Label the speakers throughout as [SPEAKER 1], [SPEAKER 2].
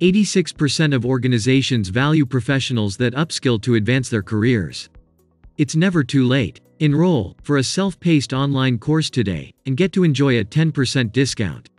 [SPEAKER 1] 86% of organizations value professionals that upskill to advance their careers. It's never too late. Enroll for a self-paced online course today and get to enjoy a 10% discount.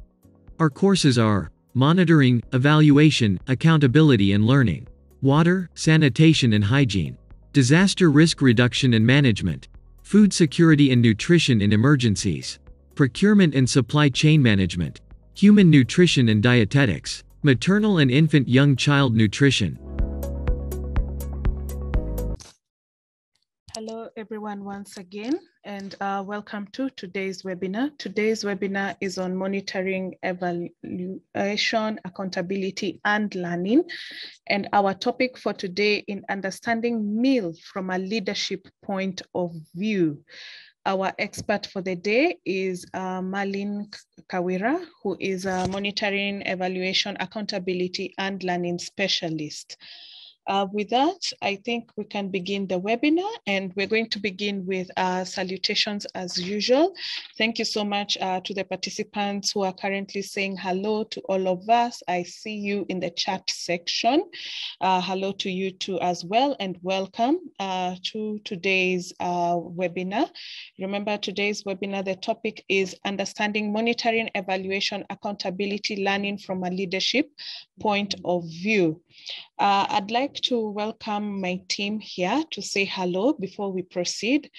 [SPEAKER 1] Our courses are monitoring, evaluation, accountability and learning, water, sanitation and hygiene, disaster risk reduction and management, food security and nutrition in emergencies, procurement and supply chain management, human nutrition and dietetics, maternal and infant young child nutrition.
[SPEAKER 2] Hello everyone once again, and welcome to today's webinar. Today's webinar is on monitoring, evaluation, accountability and learning. And our topic for today in understanding MIL from a leadership point of view. Our expert for the day is Marlene Kawira, who is a monitoring, evaluation, accountability and learning specialist. With that, I think we can begin the webinar, and we're going to begin with salutations as usual. Thank you so much to the participants who are currently saying hello to all of us. I see you in the chat section. Hello to you too as well, and welcome to today's webinar. Remember, today's webinar, the topic is understanding monitoring, evaluation, accountability, learning from a leadership point of view. I'd like to welcome my team here to say hello before we proceed.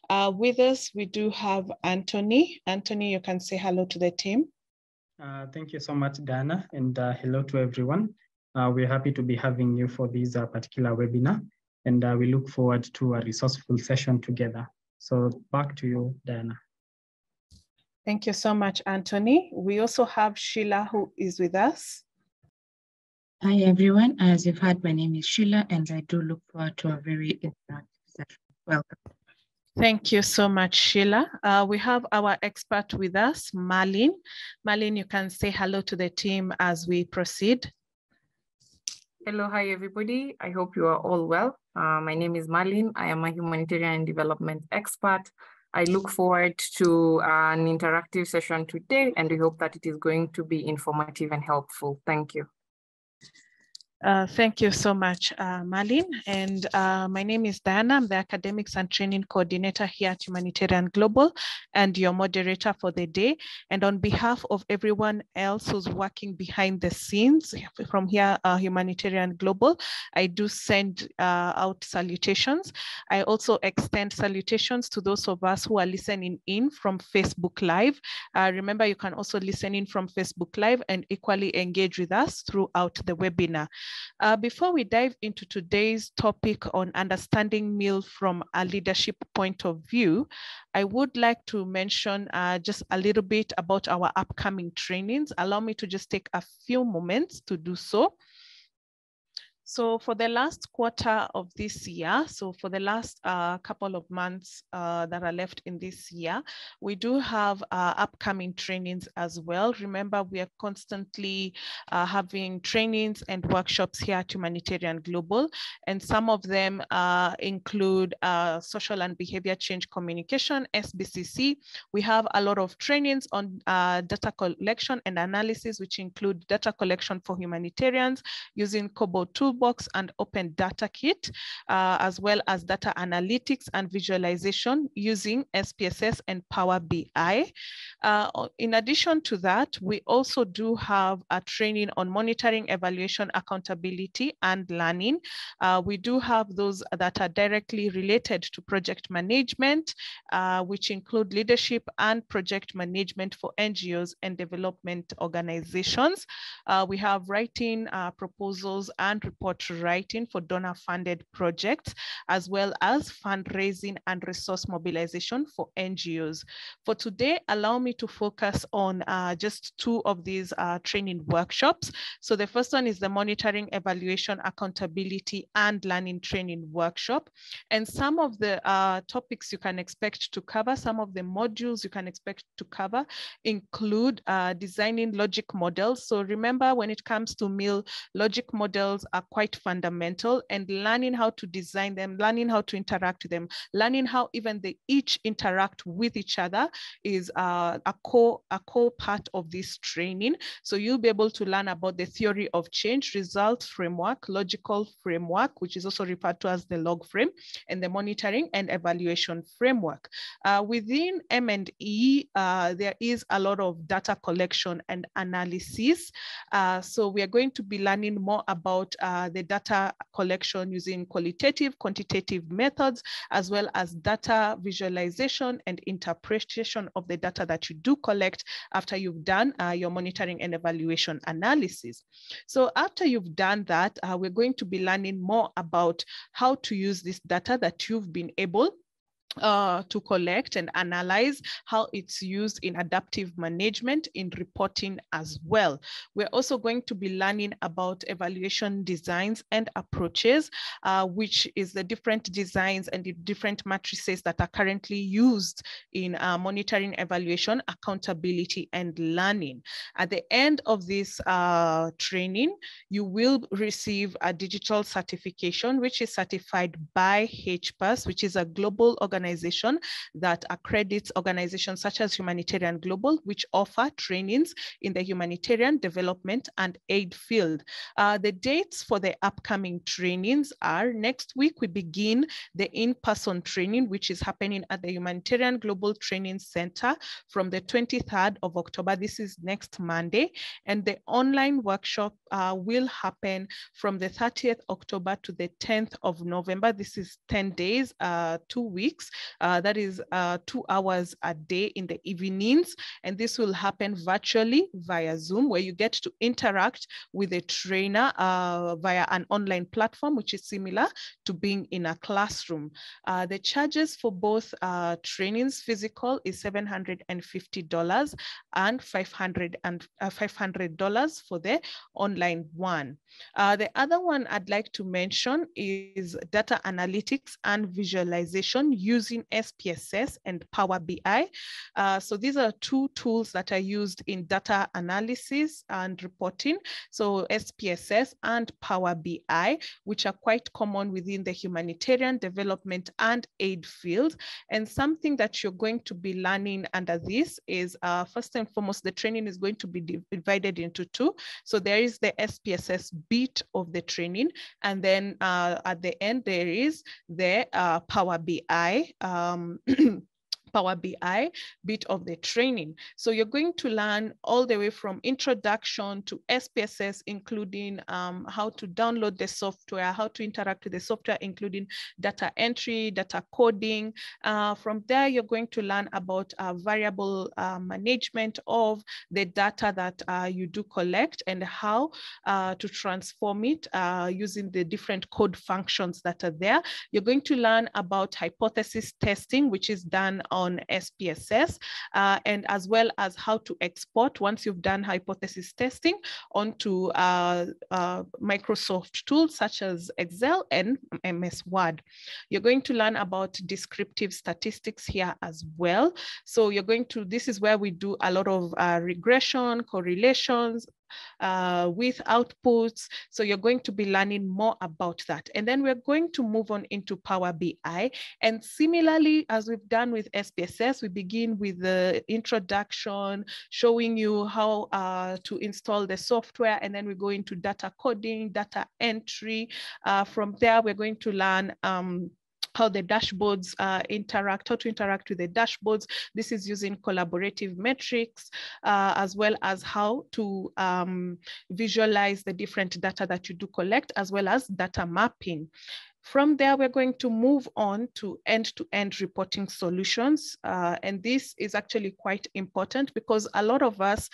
[SPEAKER 2] With us, we do have Anthony. Anthony, you can say hello to the team.
[SPEAKER 3] Thank you so much, Dana, and hello to everyone. We're happy to be having you for this particular webinar, and we look forward to a resourceful session together. So back to you, Diana.
[SPEAKER 2] Thank you so much, Anthony. We also have Sheila, who is with us.
[SPEAKER 4] Hi, everyone. As you've heard, my name is Sheila, and I do look forward to a very interactive session. Welcome.
[SPEAKER 2] Thank you so much, Sheila. We have our expert with us, Marlene. Marlene, you can say hello to the team as we proceed.
[SPEAKER 5] Hello, hi, everybody. I hope you are all well. My name is Marlene. I am a humanitarian development expert. I look forward to an interactive session today, and we hope that it is going to be informative and helpful. Thank you.
[SPEAKER 2] Thank you so much, Marlene. And my name is Diana. I'm the Academics and Training Coordinator here at Humanitarian Global and your moderator for the day. And on behalf of everyone else who's working behind the scenes from here, Humanitarian Global, I do send out salutations. I also extend salutations to those of us who are listening in from Facebook Live. Remember, you can also listen in from Facebook Live and equally engage with us throughout the webinar. Before we dive into today's topic on understanding MIL from a leadership point of view, I would like to mention just a little bit about our upcoming trainings. Allow me to just take a few moments to do so. So for the last quarter of this year, so for the last couple of months that are left in this year, we do have upcoming trainings as well. Remember, we are constantly having trainings and workshops here at Humanitarian Global, and some of them include social and behavior change communication, SBCC. We have a lot of trainings on data collection and analysis, which include data collection for humanitarians using Kobo Toolbox and Open Data Kit, as well as data analytics and visualization using SPSS and Power BI. In addition to that, we also do have a training on monitoring, evaluation, accountability, and learning. We do have those that are directly related to project management, which include leadership and project management for NGOs and development organizations. We have writing proposals and report writing for donor-funded projects, as well as fundraising and resource mobilization for NGOs. For today, allow me to focus on just two of these training workshops. So the first one is the monitoring, evaluation, accountability, and learning training workshop. And some of the topics you can expect to cover, some of the modules you can expect to cover include designing logic models. So remember, when it comes to MIL, logic models are quite fundamental, and learning how to design them, learning how to interact with them, learning how even they each interact with each other is a core part of this training. So you'll be able to learn about the theory of change, result framework, logical framework, which is also referred to as the log frame, and the monitoring and evaluation framework. Within M&E, there is a lot of data collection and analysis. So we are going to be learning more about the data collection using qualitative, quantitative methods, as well as data visualization and interpretation of the data that you do collect after you've done your monitoring and evaluation analysis. So after you've done that, we're going to be learning more about how to use this data that you've been able to collect and analyze, how it's used in adaptive management, in reporting as well. We're also going to be learning about evaluation designs and approaches, which is the different designs and the different matrices that are currently used in monitoring, evaluation, accountability, and learning. At the end of this training, you will receive a digital certification, which is certified by HPAS, which is a global organization that accredits organizations such as Humanitarian Global, which offer trainings in the humanitarian development and aid field. The dates for the upcoming trainings are: next week, we begin the in-person training, which is happening at the Humanitarian Global Training Center from the 23rd of October. This is next Monday. And the online workshop will happen from the 30th October to the 10th of November. This is 10 days, 2 weeks. That is 2 hours a day in the evenings. And this will happen virtually via Zoom, where you get to interact with a trainer via an online platform, which is similar to being in a classroom. The charges for both trainings, physical, is $750 and $500 for the online one. The other one I'd like to mention is data analytics and visualization using SPSS and Power BI. So these are two tools that are used in data analysis and reporting. So SPSS and Power BI, which are quite common within the humanitarian development and aid field. And something that you're going to be learning under this is, first and foremost, the training is going to be divided into two. So there is the SPSS bit of the training, and then at the end there is the Power BI Power BI bit of the training. So you're going to learn all the way from introduction to SPSS, including how to download the software, how to interact with the software, including data entry, data coding. From there, you're going to learn about variable management of the data that you do collect and how to transform it using the different code functions that are there. You're going to learn about hypothesis testing, which is done on SPSS, and as well as how to export, once you've done hypothesis testing, onto Microsoft tools such as Excel and MS Word. You're going to learn about descriptive statistics here as well. So you're going to, this is where we do a lot of regression, correlations, with outputs. So you're going to be learning more about that. And then we're going to move on into Power BI. And similarly, as we've done with SPSS, we begin with the introduction, showing you how to install the software. And then we go into data coding, data entry. From there, we're going to learn how the dashboards interact, how to interact with the dashboards. This is using collaborative metrics, as well as how to visualize the different data that you do collect, as well as data mapping. From there, we're going to move on to end-to-end reporting solutions. And this is actually quite important because a lot of us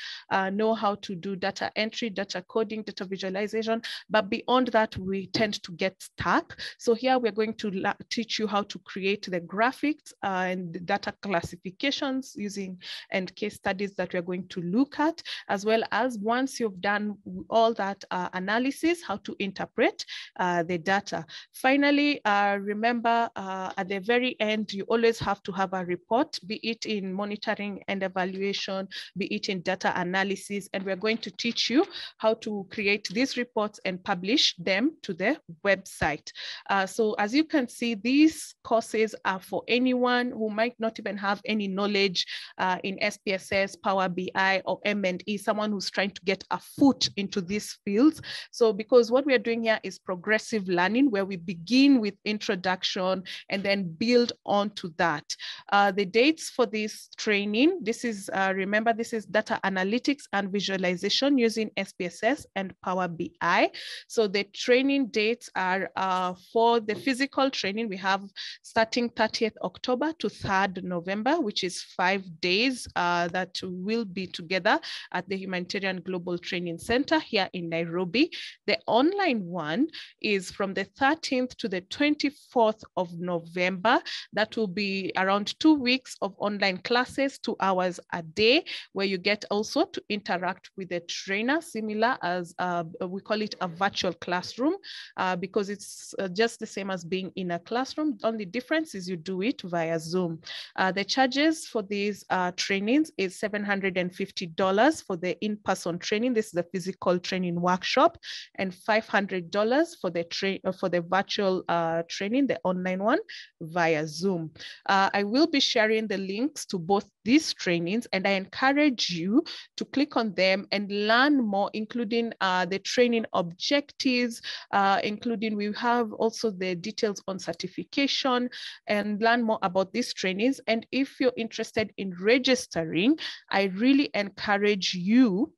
[SPEAKER 2] know how to do data entry, data coding, data visualization, but beyond that, we tend to get stuck. So here we're going to teach you how to create the graphics and the data classifications using and case studies that we're going to look at, as well as once you've done all that analysis, how to interpret the data. Finally, finally, remember at the very end, you always have to have a report, be it in monitoring and evaluation, be it in data analysis, and we're going to teach you how to create these reports and publish them to the website. So as you can see, these courses are for anyone who might not even have any knowledge in SPSS, Power BI, or M&E, someone who's trying to get a foot into these fields. So because what we are doing here is progressive learning, where we begin with introduction and then build onto that. The dates for this training, this is, remember, this is data analytics and visualization using SPSS and Power BI. So the training dates are for the physical training, we have starting 30th October to 3rd November, which is 5 days that will be together at the Humanitarian Global Training Center here in Nairobi. The online one is from the 13th to the 24th of November. That will be around 2 weeks of online classes, 2 hours a day, where you get also to interact with the trainer, similar as we call it a virtual classroom, because it's just the same as being in a classroom. The only difference is you do it via Zoom. The charges for these trainings is $750 for the in-person training. This is the physical training workshop, and $500 for the virtual training, the online one via Zoom. I will be sharing the links to both these trainings, and I encourage you to click on them and learn more, including the training objectives, including we have also the details on certification, and learn more about these trainings. And if you're interested in registering, I really encourage you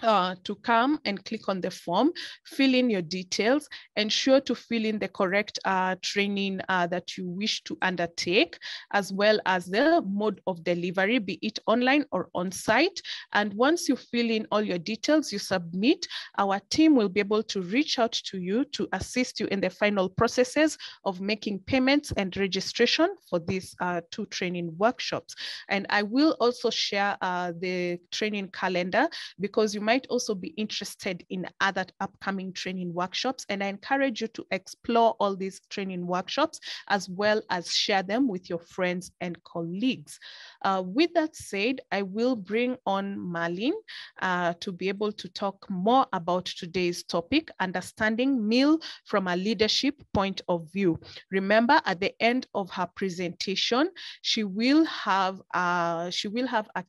[SPEAKER 2] to come and click on the form, fill in your details, ensure to fill in the correct training that you wish to undertake, as well as the mode of delivery, be it online or on-site. And once you fill in all your details, you submit, our team will be able to reach out to you to assist you in the final processes of making payments and registration for these 2 training workshops. And I will also share the training calendar, because you might also be interested in other upcoming training workshops. And I encourage you to explore all these training workshops, as well as share them with your friends and colleagues. With that said, I will bring on Marlene to be able to talk more about today's topic, understanding meal from a leadership point of view. Remember, at the end of her presentation, she will have a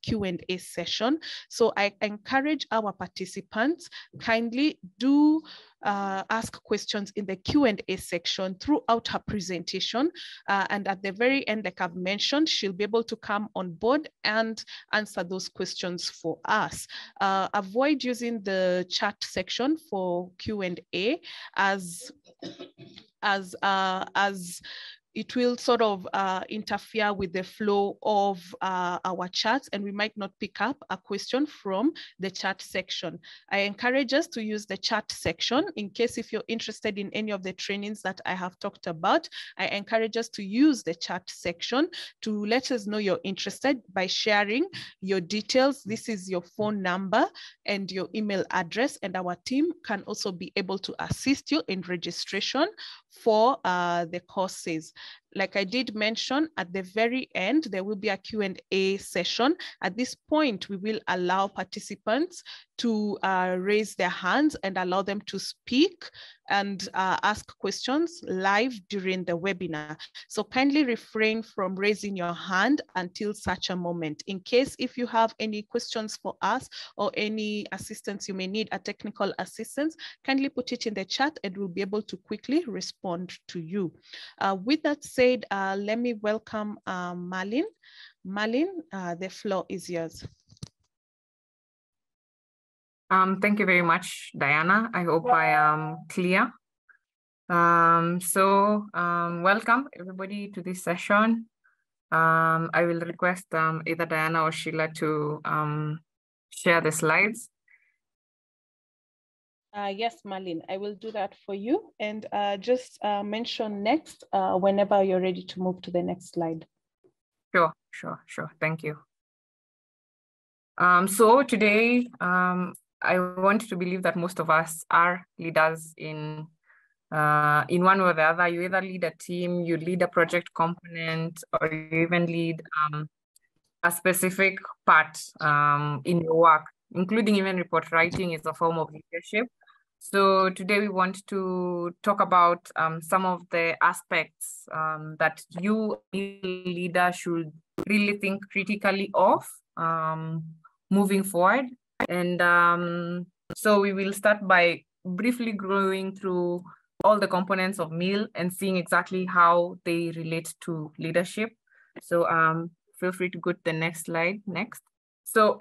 [SPEAKER 2] Q&A session. So I encourage our participants, kindly do ask questions in the Q&A section throughout her presentation. And at the very end, like I've mentioned, she'll be able to come on board and answer those questions for us. Avoid using the chat section for Q&A as it will sort of interfere with the flow of our chats, and we might not pick up a question from the chat section. I encourage us to use the chat section in case if you're interested in any of the trainings that I have talked about. I encourage us to use the chat section to let us know you're interested by sharing your details. This is your phone number and your email address, and our team can also be able to assist you in registration for the courses. Like I did mention, at the very end, there will be a Q&A session. At this point, we will allow participants to raise their hands and allow them to speak and ask questions live during the webinar. So kindly refrain from raising your hand until such a moment. In case if you have any questions for us or any assistance you may need, a technical assistance, kindly put it in the chat and we'll be able to quickly respond to you. With that said, let me welcome Marlene. Marlene, the floor is yours.
[SPEAKER 5] Thank you very much, Diana. I hope I am clear. Welcome everybody to this session. I will request either Diana or Sheila to share the slides.
[SPEAKER 2] Yes, Marlene, I will do that for you. And just mention next whenever you're ready to move to the next slide.
[SPEAKER 5] Sure. Thank you. So today, I want to believe that most of us are leaders in in one or the other. You either lead a team, you lead a project component, or you even lead a specific part in your work, including even report writing is a form of leadership. So today we want to talk about some of the aspects that you, leader, should really think critically of moving forward. And so we will start by briefly going through all the components of MIL and seeing exactly how they relate to leadership. So feel free to go to the next slide. Next. So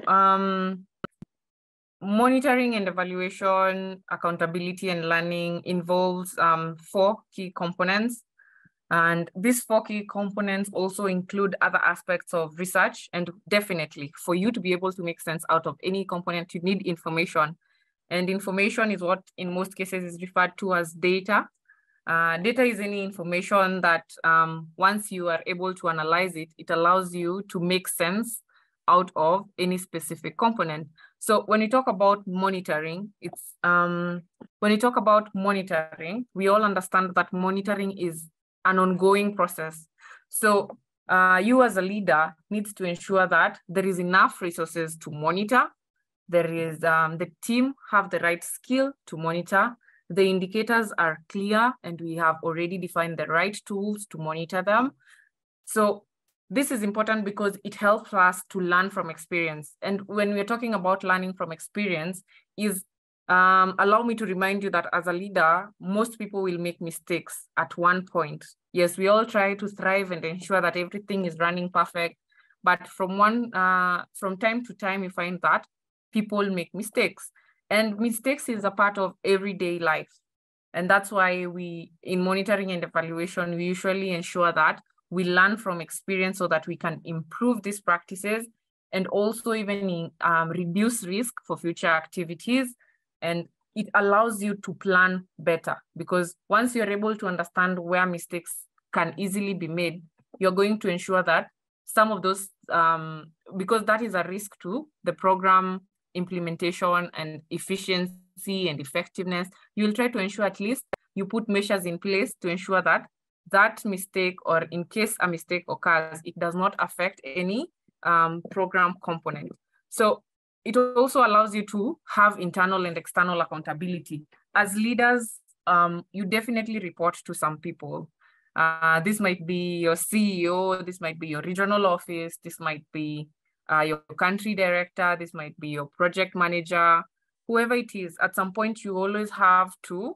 [SPEAKER 5] monitoring and evaluation, accountability and learning involves 4 key components. And these 4 key components also include other aspects of research. And definitely, for you to be able to make sense out of any component, you need information. And information is what in most cases is referred to as data. Data is any information that once you are able to analyze it, it allows you to make sense out of any specific component. So when you talk about monitoring, it's when you talk about monitoring, we all understand that monitoring is an ongoing process. So you as a leader needs to ensure that there is enough resources to monitor. There is the team have the right skill to monitor. The indicators are clear and we have already defined the right tools to monitor them. So this is important because it helps us to learn from experience. And when we're talking about learning from experience is, allow me to remind you that as a leader, most people will make mistakes at one point. Yes, we all try to thrive and ensure that everything is running perfect. But from time to time, you find that people make mistakes. And mistakes is a part of everyday life. And that's why we, in monitoring and evaluation, we usually ensure that we learn from experience so that we can improve these practices and also even reduce risk for future activities. And it allows you to plan better because once you're able to understand where mistakes can easily be made, you're going to ensure that some of those, because that is a risk to the program implementation and efficiency and effectiveness, you'll try to ensure at least you put measures in place to ensure that that mistake, or in case a mistake occurs, it does not affect any program component. So it also allows you to have internal and external accountability. As leaders, you definitely report to some people. This might be your CEO, this might be your regional office, this might be your country director, this might be your project manager, whoever it is. At some point, you always have to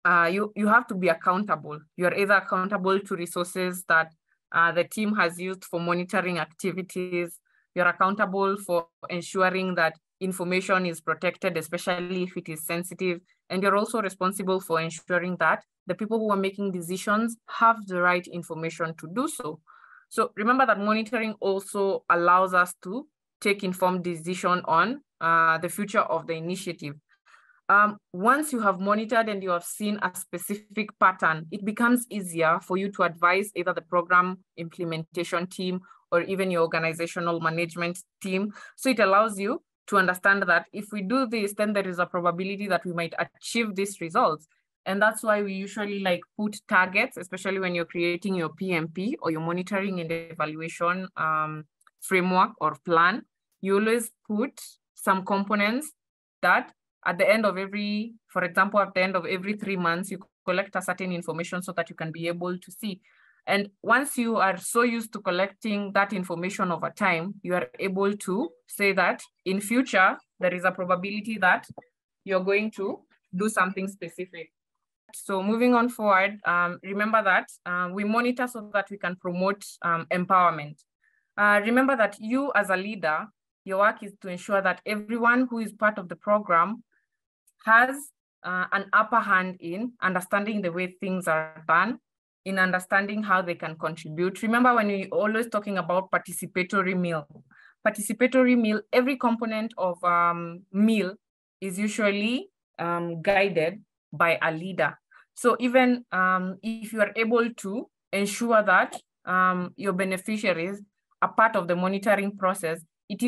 [SPEAKER 5] you have to be accountable. You're either accountable to resources that the team has used for monitoring activities. You're accountable for ensuring that information is protected, especially if it is sensitive. And you're also responsible for ensuring that the people who are making decisions have the right information to do so. So remember that monitoring also allows us to take informed decision on the future of the initiative. Once you have monitored and you have seen a specific pattern, it becomes easier for you to advise either the program implementation team or even your organizational management team. So it allows you to understand that if we do this, then there is a probability that we might achieve these results. And that's why we usually put targets, especially when you're creating your PMP or your monitoring and evaluation framework or plan. You always put some components that at the end of every, for example, at the end of every 3 months, you collect a certain information so that you can be able to see. And once you are so used to collecting that information over time, you are able to say that in future, there is a probability that you're going to do something specific. So moving on forward, remember that we monitor so that we can promote empowerment. Remember that you as a leader, your work is to ensure that everyone who is part of the program has an upper hand in understanding the way things are done, in understanding how they can contribute. Remember when we're always talking about participatory meal. Participatory meal, every component of meal is usually guided by a leader. So even if you are able to ensure that your beneficiaries are part of the monitoring process, it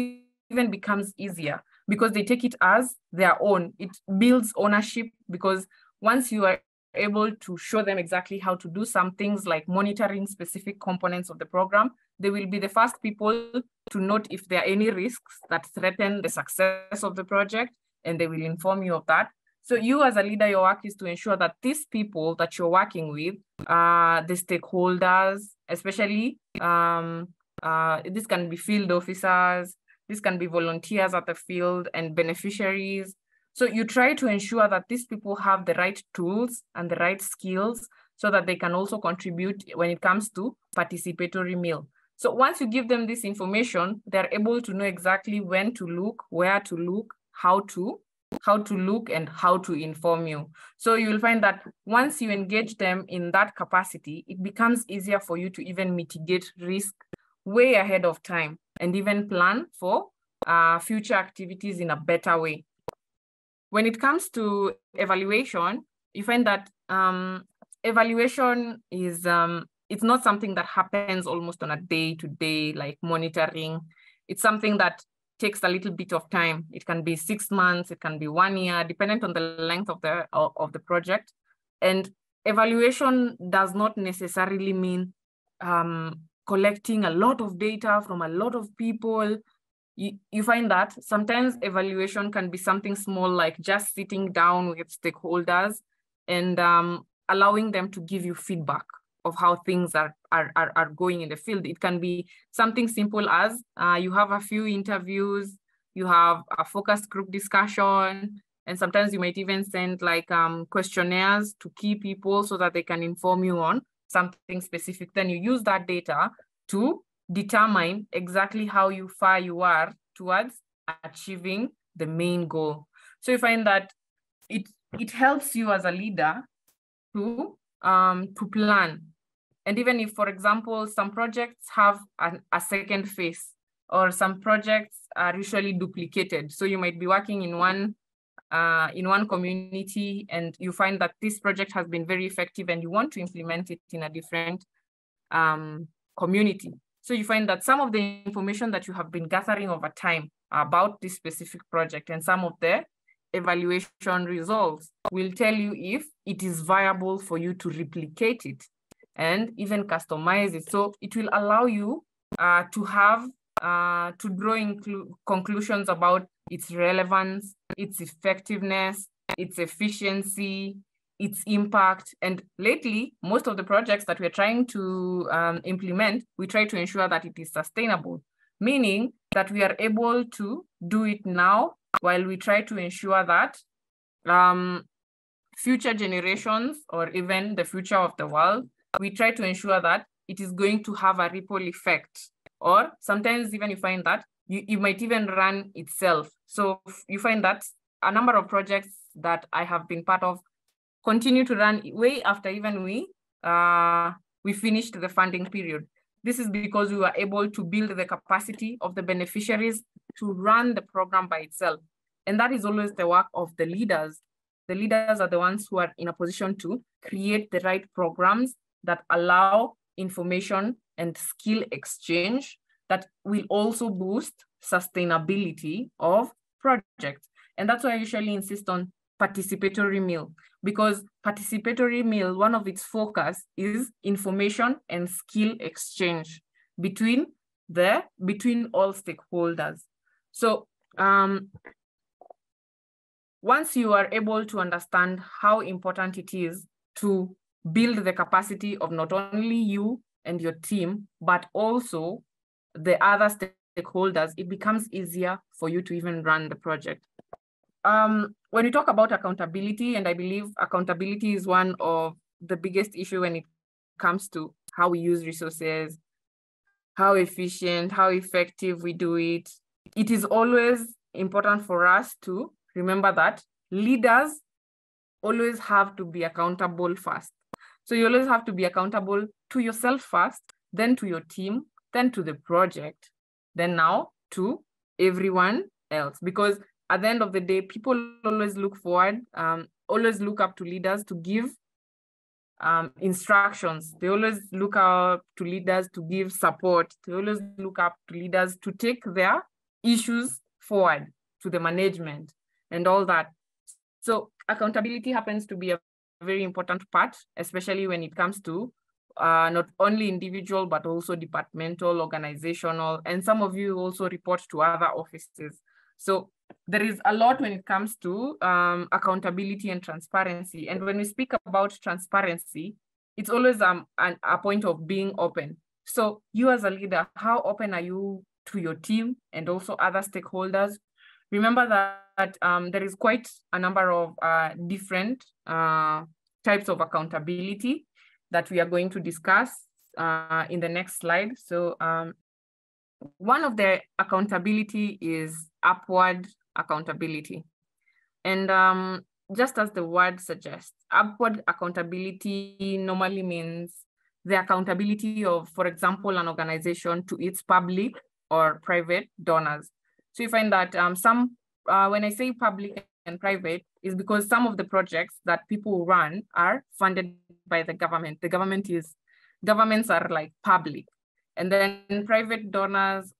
[SPEAKER 5] even becomes easier because they take it as their own. It builds ownership, because once you are able to show them exactly how to do some things like monitoring specific components of the program, they will be the first people to note if there are any risks that threaten the success of the project, and they will inform you of that. So you as a leader, your work is to ensure that these people that you're working with, the stakeholders, especially, this can be field officers, this can be volunteers at the field and beneficiaries. So you try to ensure that these people have the right tools and the right skills so that they can also contribute when it comes to participatory meal. So once you give them this information, they're able to know exactly when to look, where to look, how to look, and how to inform you. So you will find that once you engage them in that capacity, it becomes easier for you to even mitigate risk way ahead of time and even plan for future activities in a better way. When it comes to evaluation, you find that evaluation is, it's not something that happens almost on a day-to-day, like monitoring. It's something that takes a little bit of time. It can be 6 months, it can be 1 year, depending on the length of the project. And evaluation does not necessarily mean collecting a lot of data from a lot of people. You find that sometimes evaluation can be something small, like just sitting down with stakeholders and allowing them to give you feedback of how things are going in the field. It can be something simple as you have a few interviews, you have a focus group discussion, and sometimes you might even send like questionnaires to key people so that they can inform you on something specific. Then you use that data to determine exactly how far you are towards achieving the main goal. So you find that it helps you as a leader to plan. And even if, for example, some projects have a second phase, or some projects are usually duplicated. So you might be working in one community, and you find that this project has been very effective and you want to implement it in a different community. So you find that some of the information that you have been gathering over time about this specific project and some of the evaluation results will tell you if it is viable for you to replicate it and even customize it. So it will allow you to draw conclusions about its relevance, its effectiveness, its efficiency, its impact. And lately, most of the projects that we're trying to implement, we try to ensure that it is sustainable, meaning that we are able to do it now while we try to ensure that future generations, or even the future of the world, we try to ensure that it is going to have a ripple effect. Or sometimes even you find that you might even run itself. So you find that a number of projects that I have been part of continue to run way after even we finished the funding period. This is because we were able to build the capacity of the beneficiaries to run the program by itself. And that is always the work of the leaders. The leaders are the ones who are in a position to create the right programs that allow information and skill exchange that will also boost sustainability of projects. And that's why I usually insist on participatory meal, because participatory meal, one of its focus is information and skill exchange between all stakeholders. So once you are able to understand how important it is to build the capacity of not only you and your team, but also the other stakeholders, it becomes easier for you to even run the project. When we talk about accountability, and I believe accountability is one of the biggest issues when it comes to how we use resources, how efficient, how effective we do it, it is always important for us to remember that leaders always have to be accountable first. So you always have to be accountable to yourself first, then to your team, then to the project, then now to everyone else. Because at the end of the day, people always look forward, always look up to leaders to give instructions. They always look up to leaders to give support. They always look up to leaders to take their issues forward. to the management and all that. So accountability happens to be a very important part, especially when it comes to not only individual, but also departmental, organizational, and some of you also report to other offices. So there is a lot when it comes to accountability and transparency. And when we speak about transparency, it's always a point of being open. So you as a leader, how open are you to your team and also other stakeholders? Remember that there is quite a number of different types of accountability that we are going to discuss in the next slide. So one of the accountability is upward accountability. And just as the word suggests, upward accountability normally means the accountability of, for example, an organization to its public or private donors. So you find that when I say public and private, is because some of the projects that people run are funded by the government. Governments are like public. And then private donors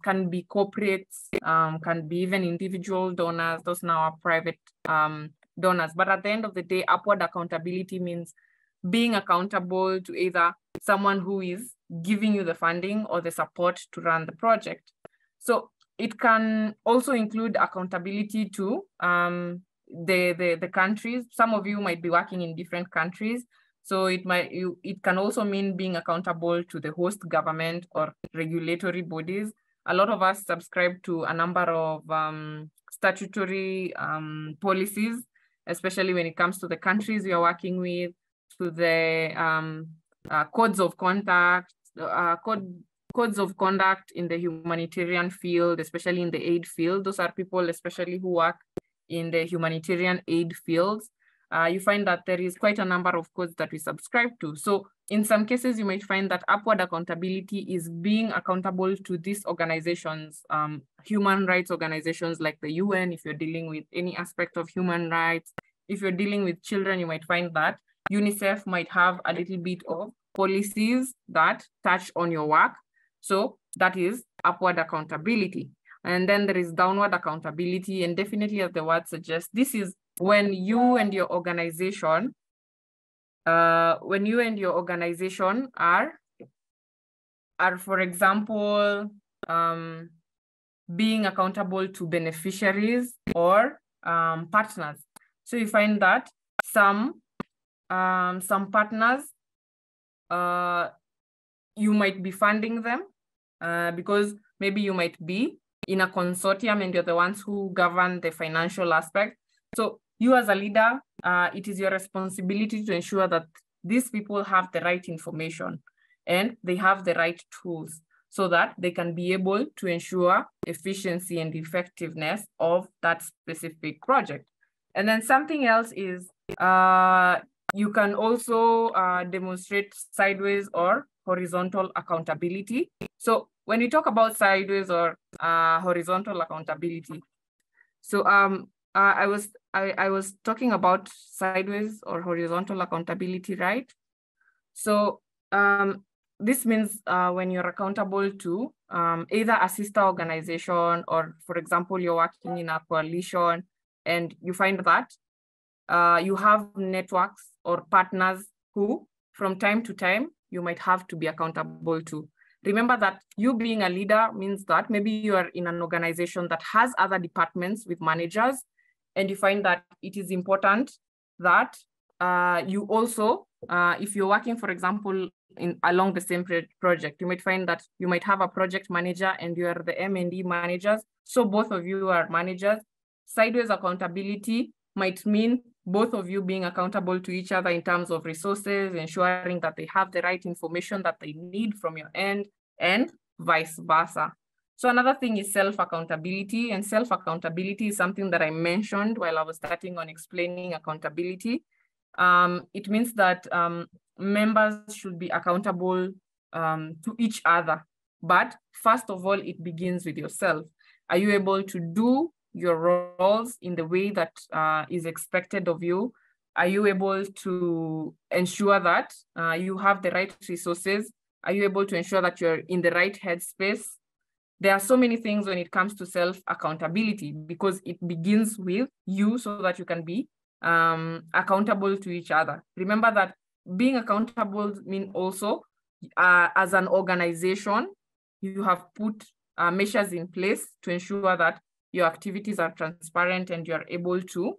[SPEAKER 5] can be corporates, can be even individual donors. Those now are private donors. But at the end of the day, upward accountability means being accountable to either someone who is giving you the funding or the support to run the project. So it can also include accountability to the countries. Some of you might be working in different countries. So it can also mean being accountable to the host government or regulatory bodies. A lot of us subscribe to a number of statutory policies, especially when it comes to the countries we are working with, to the codes of conduct, codes of conduct in the humanitarian field, especially in the aid field. Those are people especially who work in the humanitarian aid fields. You find that there is quite a number of codes that we subscribe to. So in some cases, you might find that upward accountability is being accountable to these organizations, human rights organizations like the UN, if you're dealing with any aspect of human rights. If you're dealing with children, you might find that UNICEF might have a little bit of policies that touch on your work. So that is upward accountability. And then there is downward accountability. And definitely, as the word suggests, this is when you and your organization, are, for example, being accountable to beneficiaries or partners. So you find that some partners, you might be funding them because maybe you might be in a consortium and you're the ones who govern the financial aspect. So you as a leader, it is your responsibility to ensure that these people have the right information and they have the right tools so that they can be able to ensure efficiency and effectiveness of that specific project. And then something else is you can also demonstrate sideways or horizontal accountability. So when we talk about sideways or horizontal accountability, so I was talking about sideways or horizontal accountability, right? So this means when you're accountable to either a sister organization or, for example, you're working in a coalition and you find that you have networks or partners who, from time to time, you might have to be accountable to. Remember that you being a leader means that maybe you are in an organization that has other departments with managers, and you find that it is important that you also, if you're working, for example, along the same project, you might find that you might have a project manager and you are the M&E managers. So both of you are managers. Sideways accountability might mean both of you being accountable to each other in terms of resources, ensuring that they have the right information that they need from your end, and vice versa. So another thing is self-accountability, and self-accountability is something that I mentioned while I was starting on explaining accountability. It means that members should be accountable to each other. But first of all, it begins with yourself. Are you able to do your roles in the way that is expected of you? Are you able to ensure that you have the right resources? Are you able to ensure that you're in the right headspace? there are so many things when it comes to self-accountability, because it begins with you so that you can be accountable to each other. Remember that being accountable means also as an organization, you have put measures in place to ensure that your activities are transparent and you are able to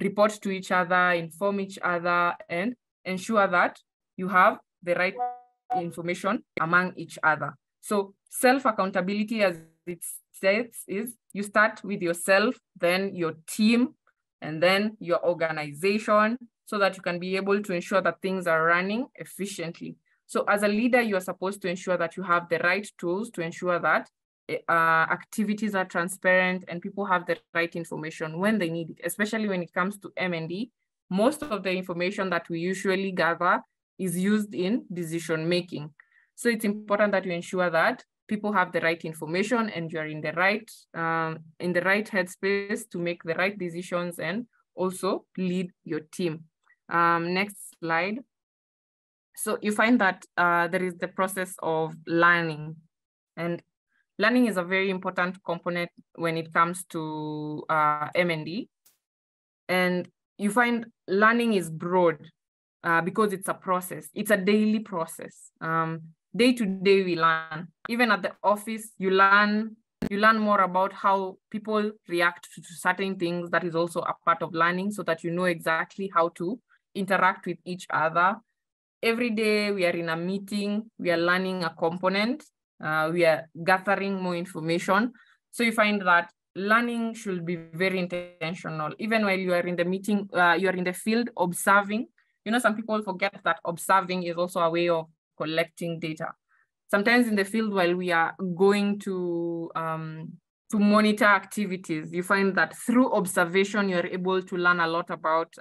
[SPEAKER 5] report to each other, inform each other, and ensure that you have the right information among each other. So self-accountability, as it says, is you start with yourself, then your team, and then your organization, so that you can be able to ensure that things are running efficiently. So as a leader, you are supposed to ensure that you have the right tools to ensure that activities are transparent and people have the right information when they need it, especially when it comes to M&D. Most of the information that we usually gather is used in decision-making. So it's important that you ensure that people have the right information and you're in the right headspace to make the right decisions and also lead your team. Next slide. So you find that there is the process of learning, and learning is a very important component when it comes to M&D. And you find learning is broad because it's a process. It's a daily process. Day to day we learn. Even at the office, you learn more about how people react to certain things. That is also a part of learning, so that you know exactly how to interact with each other. Every day we are in a meeting, we are learning a component, we are gathering more information. So you find that learning should be very intentional. Even while you are in the meeting, you are in the field observing. You know, some people forget that observing is also a way of collecting data. Sometimes in the field, while we are going to monitor activities, you find that through observation, you're able to learn a lot about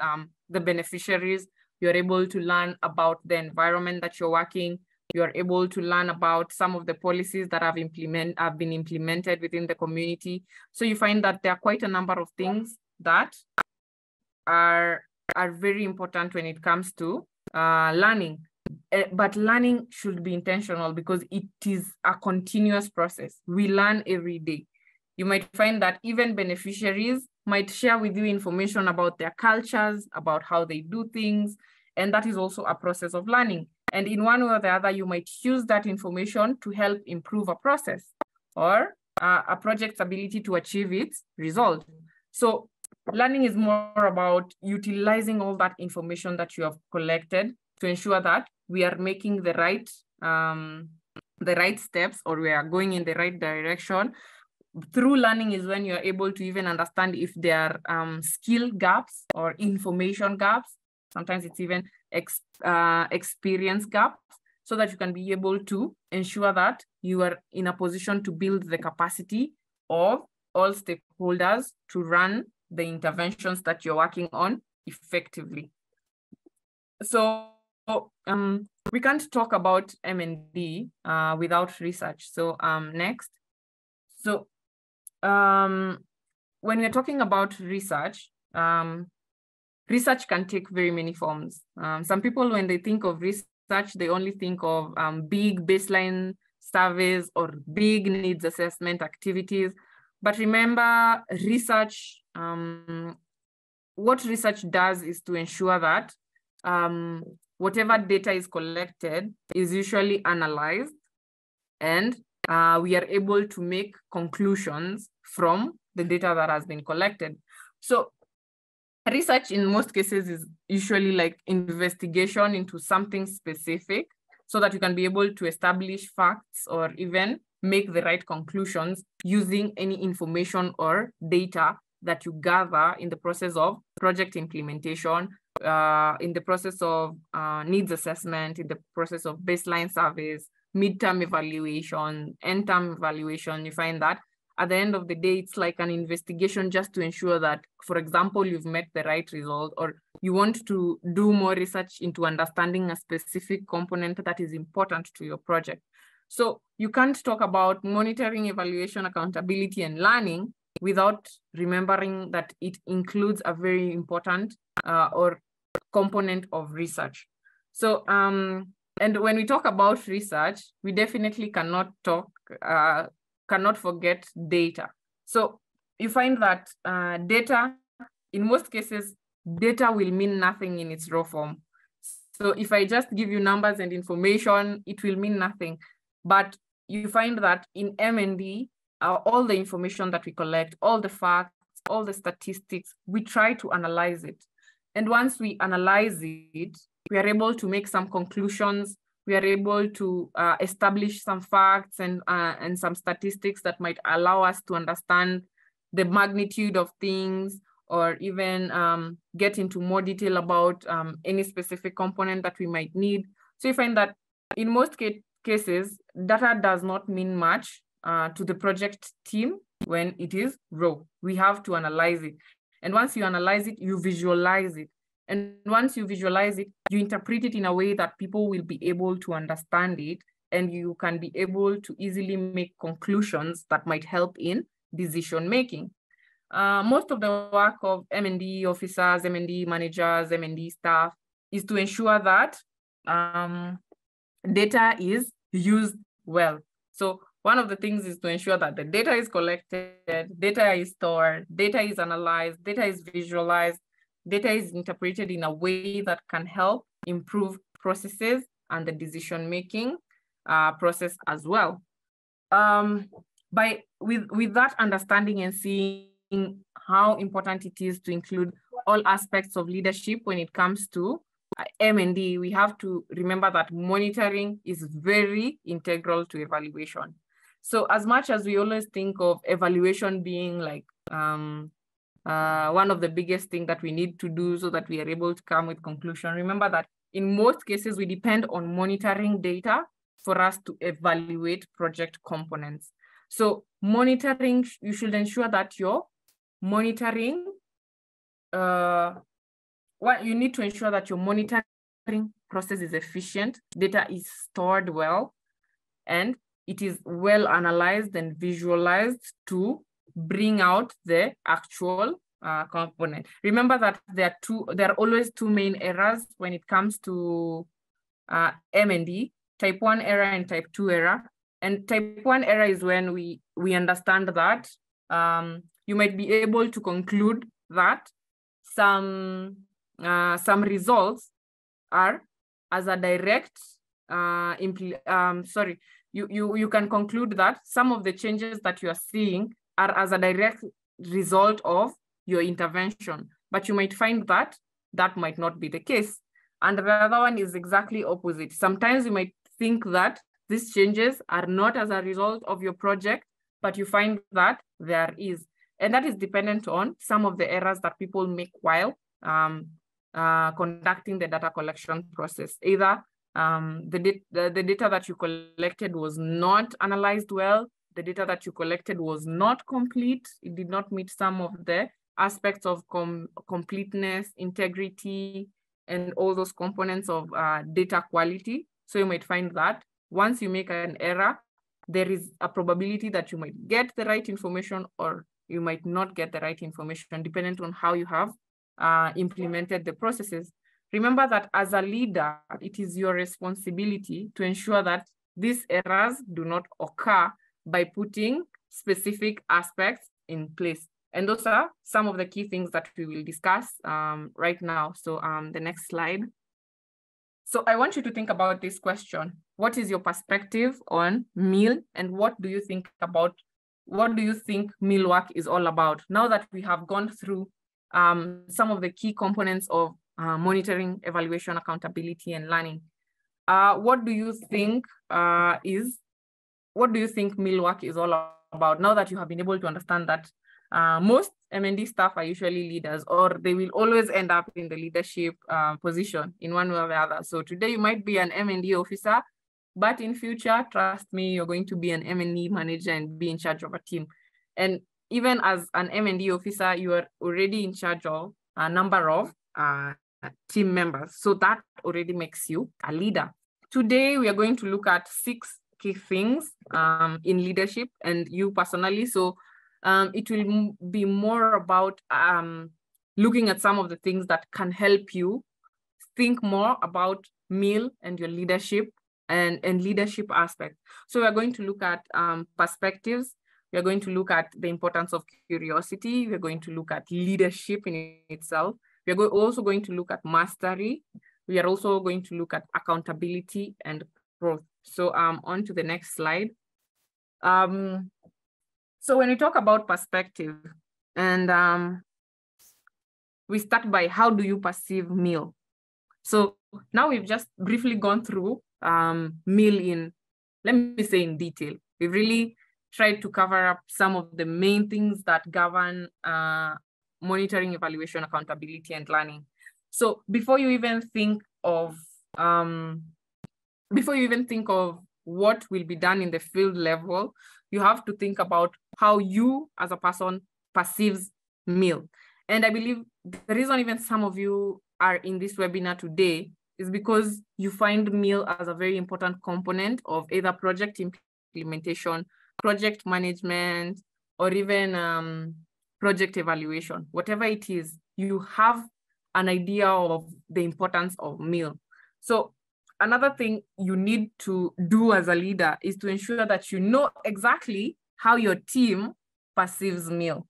[SPEAKER 5] the beneficiaries. You're able to learn about the environment that you're working. You're able to learn about some of the policies that have been implemented within the community. So you find that there are quite a number of things that are very important when it comes to learning. But learning should be intentional because it is a continuous process. We learn every day. You might find that even beneficiaries might share with you information about their cultures, about how they do things, and that is also a process of learning. And in one way or the other, you might use that information to help improve a process or a project's ability to achieve its result. So learning is more about utilizing all that information that you have collected to ensure that we are making the right steps, or we are going in the right direction. Through learning is when you're able to even understand if there are skill gaps or information gaps. Sometimes it's even experience gaps, so that you can be able to ensure that you are in a position to build the capacity of all stakeholders to run the interventions that you're working on effectively. So we can't talk about M&D without research. So next. So when we're talking about research, research can take very many forms. Some people, when they think of research, they only think of big baseline surveys or big needs assessment activities. But remember, research, what research does is to ensure that whatever data is collected is usually analyzed, and we are able to make conclusions from the data that has been collected. So research in most cases is usually like investigation into something specific, so that you can be able to establish facts or even make the right conclusions using any information or data that you gather in the process of project implementation, in the process of needs assessment, in the process of baseline surveys, midterm evaluation, end-term evaluation. You find that at the end of the day, it's like an investigation just to ensure that, for example, you've met the right result, or you want to do more research into understanding a specific component that is important to your project. So you can't talk about monitoring, evaluation, accountability, and learning without remembering that it includes a very important or component of research. So And when we talk about research, we definitely cannot forget data. So you find that data, in most cases, data will mean nothing in its raw form. So if I just give you numbers and information, it will mean nothing. But you find that in M&D, all the information that we collect, all the facts, all the statistics, we try to analyze it. And once we analyze it, we are able to make some conclusions. We are able to establish some facts and some statistics that might allow us to understand the magnitude of things, or even get into more detail about any specific component that we might need. So you find that in most cases, data does not mean much to the project team when it is raw. We have to analyze it. And once you analyze it, you visualize it. And once you visualize it, you interpret it in a way that people will be able to understand it, and you can be able to easily make conclusions that might help in decision making. Most of the work of M&D officers, M&D managers, M&D staff is to ensure that data is used well. So one of the things is to ensure that the data is collected, data is stored, data is analyzed, data is visualized, data is interpreted in a way that can help improve processes and the decision-making process as well. With that understanding and seeing how important it is to include all aspects of leadership when it comes to M&D, we have to remember that monitoring is very integral to evaluation. So as much as we always think of evaluation being like one of the biggest things that we need to do so that we are able to come with conclusion, remember that in most cases, we depend on monitoring data for us to evaluate project components. So monitoring, you should ensure that your monitoring, you need to ensure that your monitoring process is efficient, data is stored well, and it is well analyzed and visualized to bring out the actual component. Remember that there are always two main errors when it comes to M&D, type 1 error and type 2 error. And type 1 error is when we understand that you might be able to conclude that some results are as a direct you can conclude that some of the changes that you are seeing are as a direct result of your intervention, but you might find that that might not be the case. And the other one is exactly opposite. Sometimes you might think that these changes are not as a result of your project, but you find that there is. And that is dependent on some of the errors that people make while conducting the data collection process. Either the data that you collected was not analyzed well, the data that you collected was not complete, it did not meet some of the aspects of completeness, integrity, and all those components of data quality. So you might find that once you make an error, there is a probability that you might get the right information or you might not get the right information, depending on how you have implemented the processes. Remember that as a leader, it is your responsibility to ensure that these errors do not occur by putting specific aspects in place. And those are some of the key things that we will discuss right now. So the next slide. So I want you to think about this question. What is your perspective on meal, and what do you think meal work is all about? Now that we have gone through some of the key components of monitoring, evaluation, accountability, and learning, what do you think meal work is all about? Now that you have been able to understand that most M&D staff are usually leaders, or they will always end up in the leadership position in one way or the other. So today you might be an M&D officer, but in future, trust me, you're going to be an M&D manager and be in charge of a team. And even as an M&D officer, you are already in charge of a number of team members. So that already makes you a leader. Today, we are going to look at 6 key things in leadership and you personally. So it will be more about looking at some of the things that can help you think more about meal and your leadership and leadership aspect. So we're going to look at perspectives. We're going to look at the importance of curiosity. We're going to look at leadership in itself. We're also going to look at mastery. We are also going to look at accountability and growth. So on to the next slide. So when we talk about perspective, and we start by how do you perceive meal? So now we've just briefly gone through meal in, let me say, in detail. We've really tried to cover up some of the main things that govern monitoring, evaluation, accountability, and learning. So before you even think of what will be done in the field level, you have to think about how you as a person perceives meal. And I believe the reason even some of you are in this webinar today is because you find meal as a very important component of either project implementation, project management, or even project evaluation. Whatever it is, you have an idea of the importance of meal. So another thing you need to do as a leader is to ensure that you know exactly how your team perceives meal.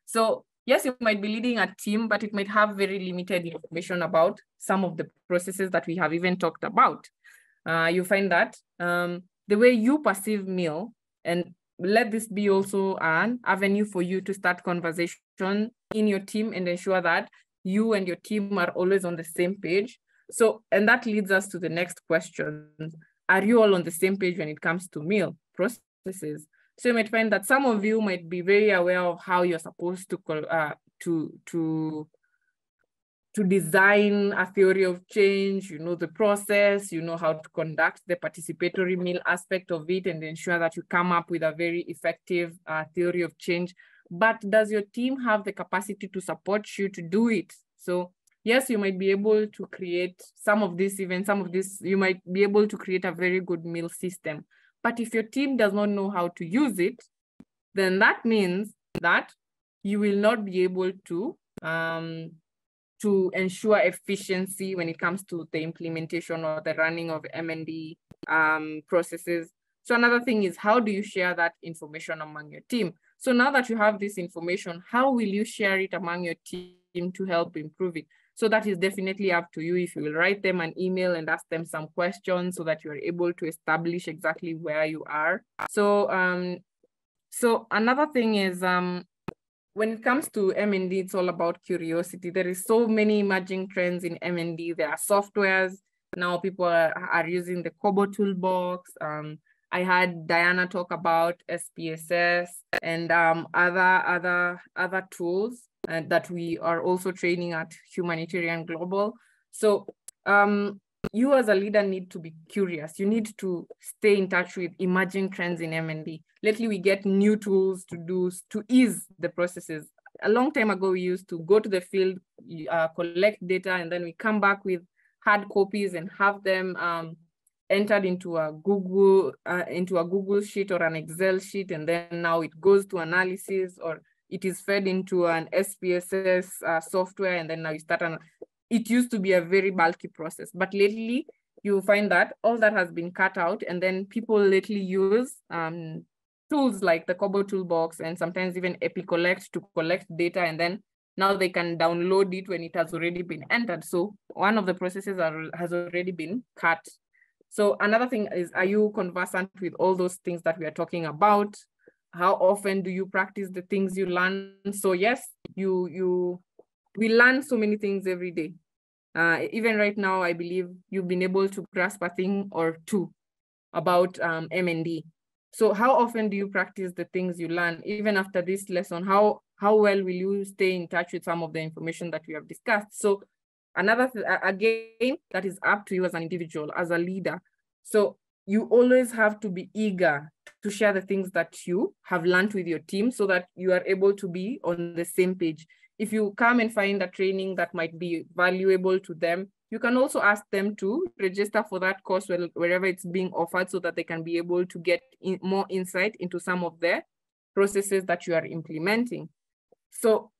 [SPEAKER 5] So yes, you might be leading a team, but it might have very limited information about some of the processes that we have even talked about. You find that the way you perceive meal, and let this be also an avenue for you to start conversation in your team and ensure that you and your team are always on the same page. So, and that leads us to the next question. Are you all on the same page when it comes to meal processes? So you might find that some of you might be very aware of how you're supposed to design a theory of change, you know the process, you know how to conduct the participatory meal aspect of it and ensure that you come up with a very effective theory of change. But does your team have the capacity to support you to do it? So yes, you might be able to create you might be able to create a very good meal system. But if your team does not know how to use it, then that means that you will not be able to ensure efficiency when it comes to the implementation or the running of M&D processes. So another thing is, how do you share that information among your team? So now that you have this information, how will you share it among your team to help improve it? So that is definitely up to you. If you will write them an email and ask them some questions so that you are able to establish exactly where you are. So, so another thing is, when it comes to M&D, it's all about curiosity. There is so many emerging trends in M&D. There are softwares. Now people are using the Kobo toolbox. I had Diana talk about SPSS and other tools that we are also training at Humanitarian Global. So you as a leader need to be curious. You need to stay in touch with emerging trends in M&D. Lately, we get new tools to ease the processes. A long time ago, we used to go to the field, collect data, and then we come back with hard copies and have them entered into a Google sheet or an Excel sheet, and then now it goes to analysis, or it is fed into an SPSS software, and then now you start it used to be a very bulky process, but lately you find that all that has been cut out, and then people lately use tools like the Kobo toolbox and sometimes even EpiCollect to collect data, and then now they can download it when it has already been entered. So one of the processes has already been cut. So another thing is, are you conversant with all those things that we are talking about? How often do you practice the things you learn? So yes, we learn so many things every day. Even right now, I believe you've been able to grasp a thing or two about M&D. So how often do you practice the things you learn? Even after this lesson, how well will you stay in touch with some of the information that we have discussed? So another, again, that is up to you as an individual, as a leader. So you always have to be eager to share the things that you have learned with your team so that you are able to be on the same page. If you come and find a training that might be valuable to them, you can also ask them to register for that course wherever it's being offered so that they can be able to get more insight into some of the processes that you are implementing. So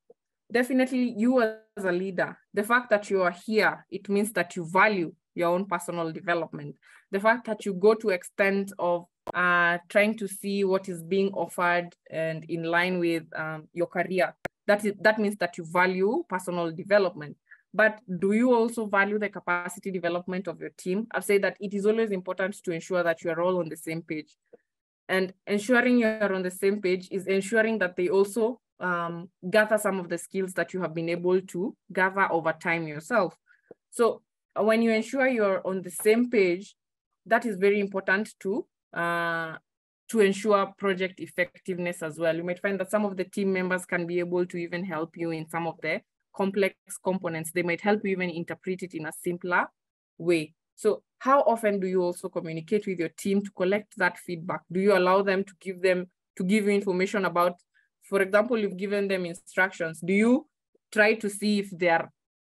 [SPEAKER 5] definitely you as a leader, the fact that you are here, it means that you value your own personal development. The fact that you go to extent of trying to see what is being offered and in line with your career, that means that you value personal development. But do you also value the capacity development of your team? I've said that it is always important to ensure that you are all on the same page. And ensuring you're on the same page is ensuring that they also gather some of the skills that you have been able to gather over time yourself. So when you ensure you're on the same page, that is very important to ensure project effectiveness as well. You might find that some of the team members can be able to even help you in some of the complex components. They might help you even interpret it in a simpler way. So how often do you also communicate with your team to collect that feedback? Do you allow them to give you information about, for example, you've given them instructions. Do you try to see if they are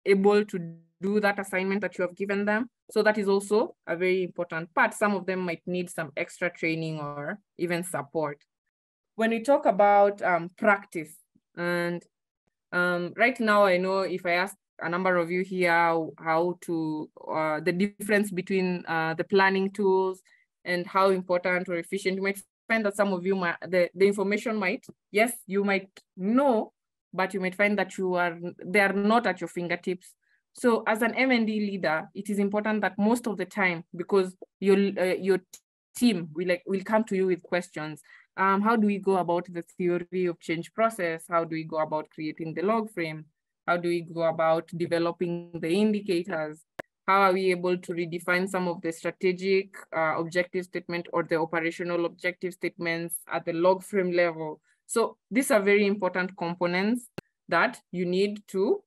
[SPEAKER 5] able to do that assignment that you have given them? So that is also a very important part. Some of them might need some extra training or even support. When we talk about practice, and right now I know if I ask a number of you here how to, the difference between the planning tools and how important or efficient, you might find that some of you, the information might, yes, you might know, but you might find that they are not at your fingertips. So as an M&D leader, it is important that most of the time, because your team will come to you with questions. How do we go about the theory of change process? How do we go about creating the log frame? How do we go about developing the indicators? How are we able to redefine some of the strategic objective statement or the operational objective statements at the log frame level? So these are very important components that you need to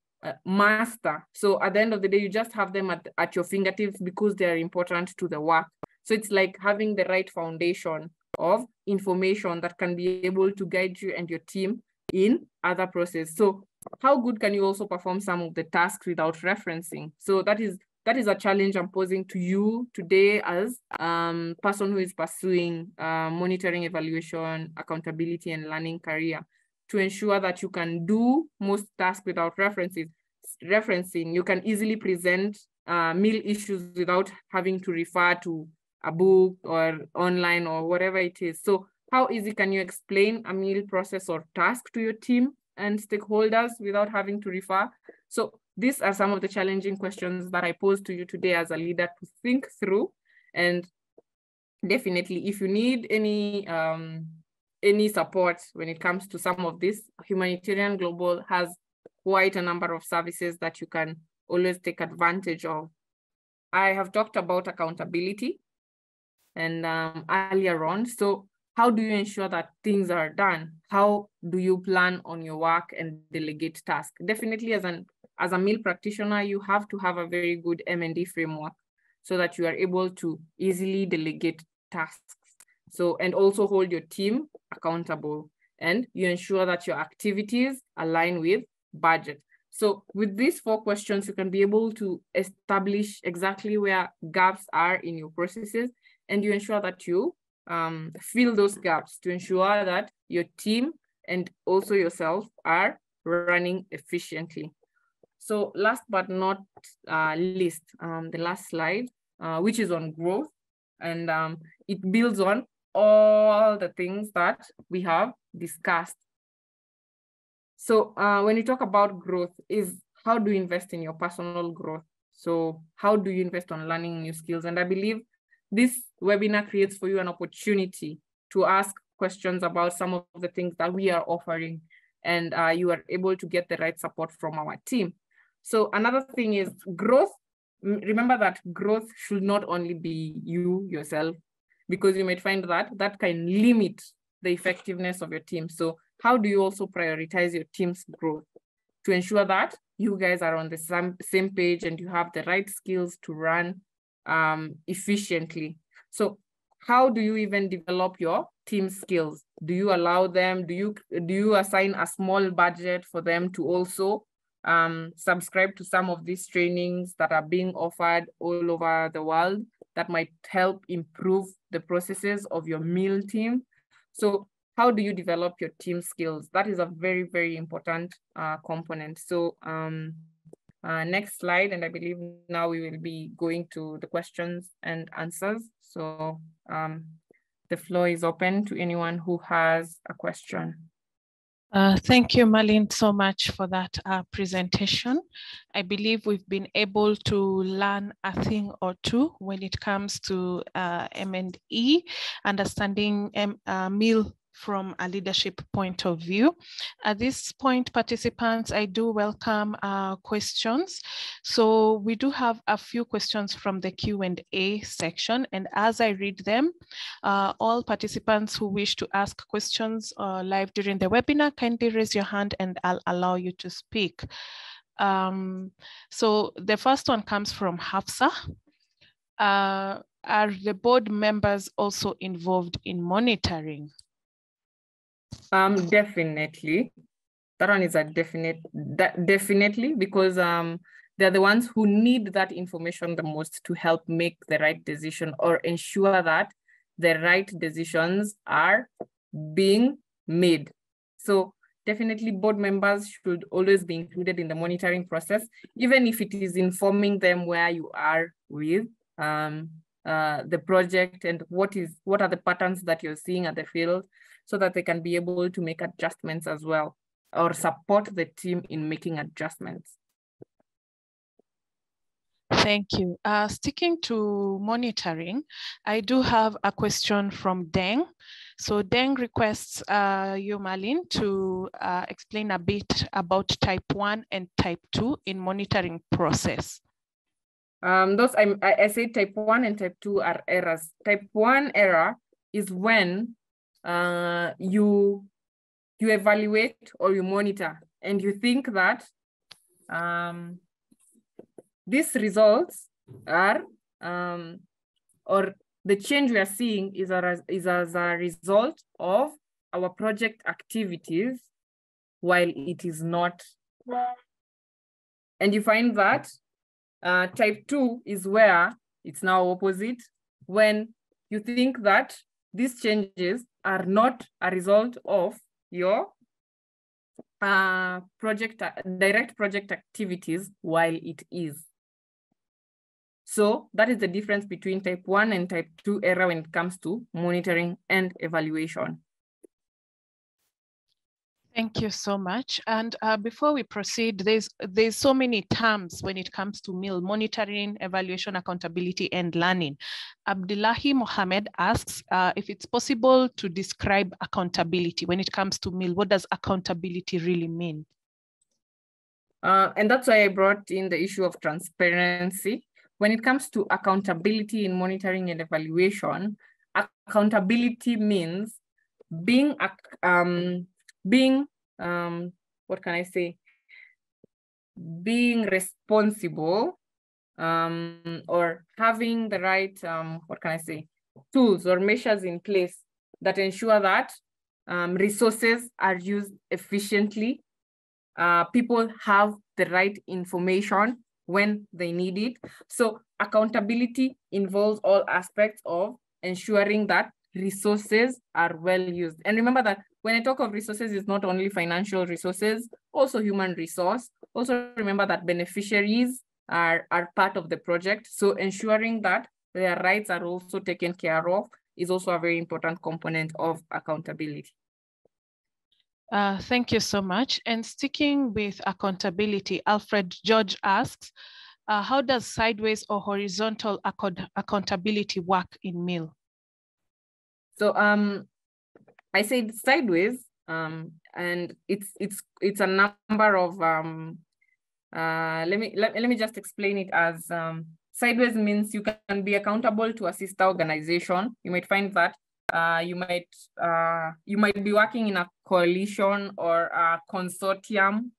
[SPEAKER 5] master. So at the end of the day, you just have them at your fingertips because they are important to the work. So it's like having the right foundation of information that can be able to guide you and your team in other processes. So how good can you also perform some of the tasks without referencing? So that is a challenge I'm posing to you today as person who is pursuing monitoring, evaluation, accountability, and learning career, to ensure that you can do most tasks without referencing. You can easily present meal issues without having to refer to a book or online or whatever it is. So how easy can you explain a meal process or task to your team and stakeholders without having to refer? So these are some of the challenging questions that I pose to you today as a leader to think through. And definitely, if you need any support when it comes to some of this, Humanitarian Global has quite a number of services that you can always take advantage of. I have talked about accountability and earlier on. So how do you ensure that things are done? How do you plan on your work and delegate tasks? Definitely as a meal practitioner, you have to have a very good M&D framework so that you are able to easily delegate tasks. So, and also hold your team accountable, and you ensure that your activities align with budget. So with these 4 questions, you can be able to establish exactly where gaps are in your processes, and you ensure that you fill those gaps to ensure that your team and also yourself are running efficiently. So last but not least, the last slide, which is on growth, and it builds on all the things that we have discussed. So when you talk about growth, is how do you invest in your personal growth? So how do you invest on learning new skills? And I believe this webinar creates for you an opportunity to ask questions about some of the things that we are offering, and you are able to get the right support from our team. So another thing is growth. Remember that growth should not only be you yourself, because you might find that that can limit the effectiveness of your team. So how do you also prioritize your team's growth to ensure that you guys are on the same page and you have the right skills to run efficiently? So how do you even develop your team skills? Do you allow them, do you assign a small budget for them to also subscribe to some of these trainings that are being offered all over the world that might help improve the processes of your meal team? So how do you develop your team skills? That is a very, very important component. So Next slide, and I believe now we will be going to the questions and answers. So the floor is open to anyone who has a question.
[SPEAKER 2] Thank you, Marlene, so much for that presentation. I believe we've been able to learn a thing or two when it comes to M&E, understanding meal from a leadership point of view. At this point, participants, I do welcome questions. So we do have a few questions from the Q&A section, and as I read them, all participants who wish to ask questions live during the webinar, kindly raise your hand and I'll allow you to speak. So the first one comes from Hafsa. Are the board members also involved in monitoring?
[SPEAKER 5] Definitely. That one is a definitely, because they're the ones who need that information the most to help make the right decision or ensure that the right decisions are being made. So definitely board members should always be included in the monitoring process, even if it is informing them where you are with the project and what are the patterns that you're seeing at the field, so that they can be able to make adjustments as well, or support the team in making adjustments.
[SPEAKER 2] Thank you. Sticking to monitoring, I do have a question from Deng. So Deng requests you, Marlene, to explain a bit about type 1 and type 2 in monitoring process.
[SPEAKER 5] I say type 1 and type 2 are errors. Type 1 error is when you evaluate or you monitor and you think that these results are, or the change we are seeing is as a result of our project activities, while it is not. And you find that type 2 is where it's now opposite, when you think that these changes are not a result of your direct project activities, while it is. So that is the difference between type 1 and type 2 error when it comes to monitoring and evaluation.
[SPEAKER 2] Thank you so much. And before we proceed, there's so many terms when it comes to MIL: monitoring, evaluation, accountability, and learning. Abdullahi Mohammed asks if it's possible to describe accountability when it comes to MIL. What does accountability really mean?
[SPEAKER 5] And that's why I brought in the issue of transparency. When it comes to accountability in monitoring and evaluation, accountability means being what can I say? Being responsible, or having the right, what can I say? Tools or measures in place that ensure that resources are used efficiently. People have the right information when they need it. So accountability involves all aspects of ensuring that resources are well used. And remember that when I talk of resources, it's not only financial resources, also human resource. Also remember that beneficiaries are part of the project. So ensuring that their rights are also taken care of is also a very important component of accountability.
[SPEAKER 2] Thank you so much. And sticking with accountability, Alfred George asks, how does sideways or horizontal accountability work in MIL?
[SPEAKER 5] So I said sideways, and it's a number of let me just explain it as sideways means you can be accountable to a sister organization. You might find that you might be working in a coalition or a consortium.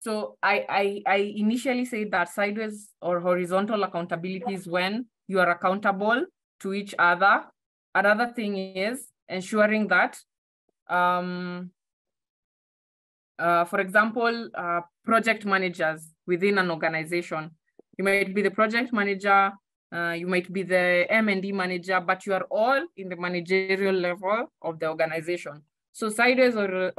[SPEAKER 5] So I initially said that sideways or horizontal accountability is when you are accountable to each other. Another thing is ensuring that, for example, project managers within an organization. You might be the project manager, you might be the M&D manager, but you are all in the managerial level of the organization. So sideways or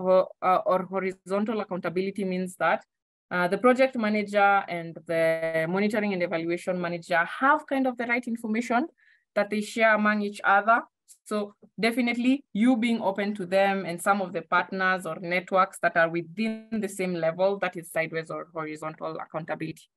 [SPEAKER 5] horizontal accountability means that The project manager and the monitoring and evaluation manager have kind of the right information that they share among each other. So definitely you being open to them and some of the partners or networks that are within the same level, that is sideways or horizontal accountability.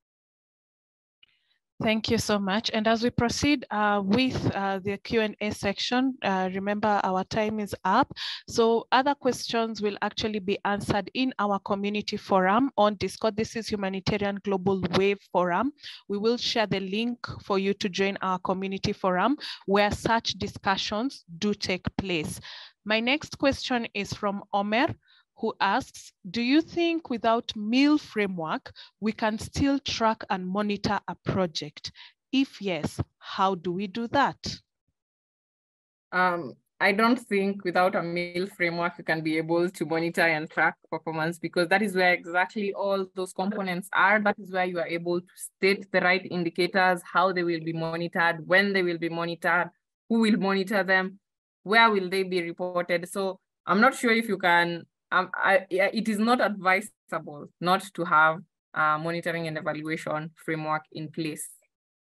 [SPEAKER 2] Thank you so much. And as we proceed with the Q&A section, remember our time is up. So other questions will actually be answered in our community forum on Discord. This is Humanitarian Global Wave Forum. We will share the link for you to join our community forum where such discussions do take place. My next question is from Omer, who asks, do you think without MIL framework, we can still track and monitor a project? If yes, how do we do that?
[SPEAKER 5] I don't think without a MIL framework, you can be able to monitor and track performance, because that is where exactly all those components are. That is where you are able to state the right indicators, how they will be monitored, when they will be monitored, who will monitor them, where will they be reported. So I'm not sure if you can, it is not advisable not to have a monitoring and evaluation framework in place.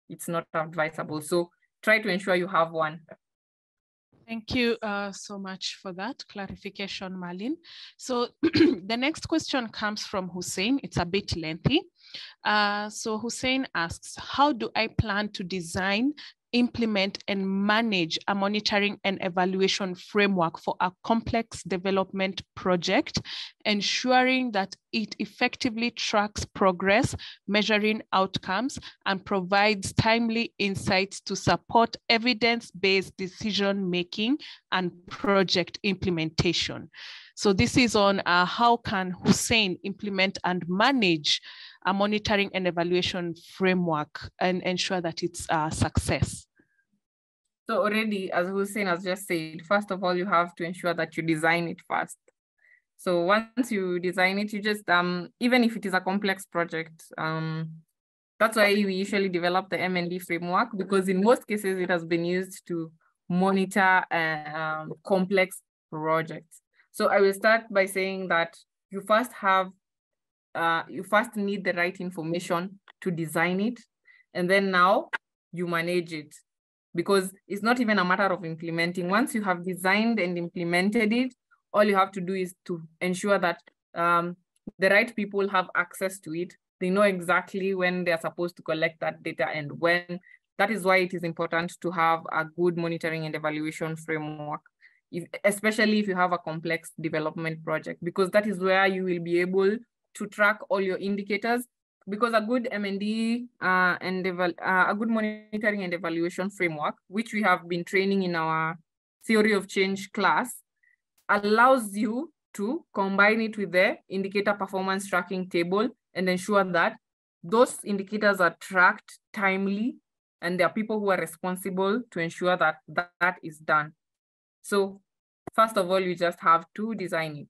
[SPEAKER 5] It's not advisable. So try to ensure you have one.
[SPEAKER 2] Thank you so much for that clarification, Marlene. So the next question comes from Hussein. It's a bit lengthy. So Hussein asks, how do I plan to design, implement, and manage a monitoring and evaluation framework for a complex development project, ensuring that it effectively tracks progress, measuring outcomes, and provides timely insights to support evidence-based decision-making and project implementation? So this is on how can Hussein implement and manage a monitoring and evaluation framework and ensure that it's a success?
[SPEAKER 5] So already, as Hussein has just said, first of all, you have to ensure that you design it first. So once you design it, you just, even if it is a complex project, that's why we usually develop the M&D framework, because in most cases, it has been used to monitor complex projects. So I will start by saying that you first need the right information to design it. And then now you manage it, because it's not even a matter of implementing. Once you have designed and implemented it, all you have to do is to ensure that the right people have access to it. They know exactly when they're supposed to collect that data and when. That is why it is important to have a good monitoring and evaluation framework, especially if you have a complex development project, because that is where you will be able to track all your indicators. Because a good M&D a good monitoring and evaluation framework, which we have been training in our theory of change class, allows you to combine it with the indicator performance tracking table and ensure that those indicators are tracked timely, and there are people who are responsible to ensure that that is done. So first of all, you just have to design it.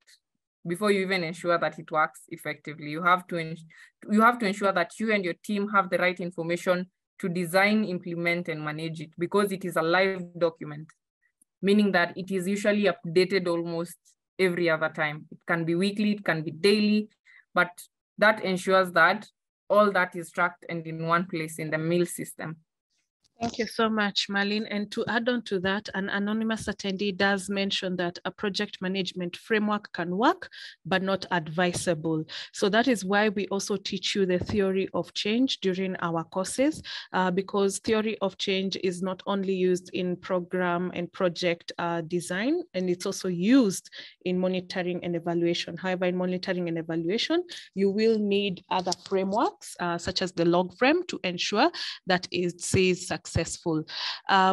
[SPEAKER 5] Before you even ensure that it works effectively, you have to ensure that you and your team have the right information to design, implement, and manage it, because it is a live document, meaning that it is usually updated almost every other time. It can be weekly, it can be daily, but that ensures that all that is tracked and in one place in the MIL system.
[SPEAKER 2] Thank you so much, Marlene. And to add on to that, an anonymous attendee does mention that a project management framework can work, but not advisable. So that is why we also teach you the theory of change during our courses, because theory of change is not only used in program and project design, and it's also used in monitoring and evaluation. However, in monitoring and evaluation, you will need other frameworks, such as the log frame, to ensure that it is successful.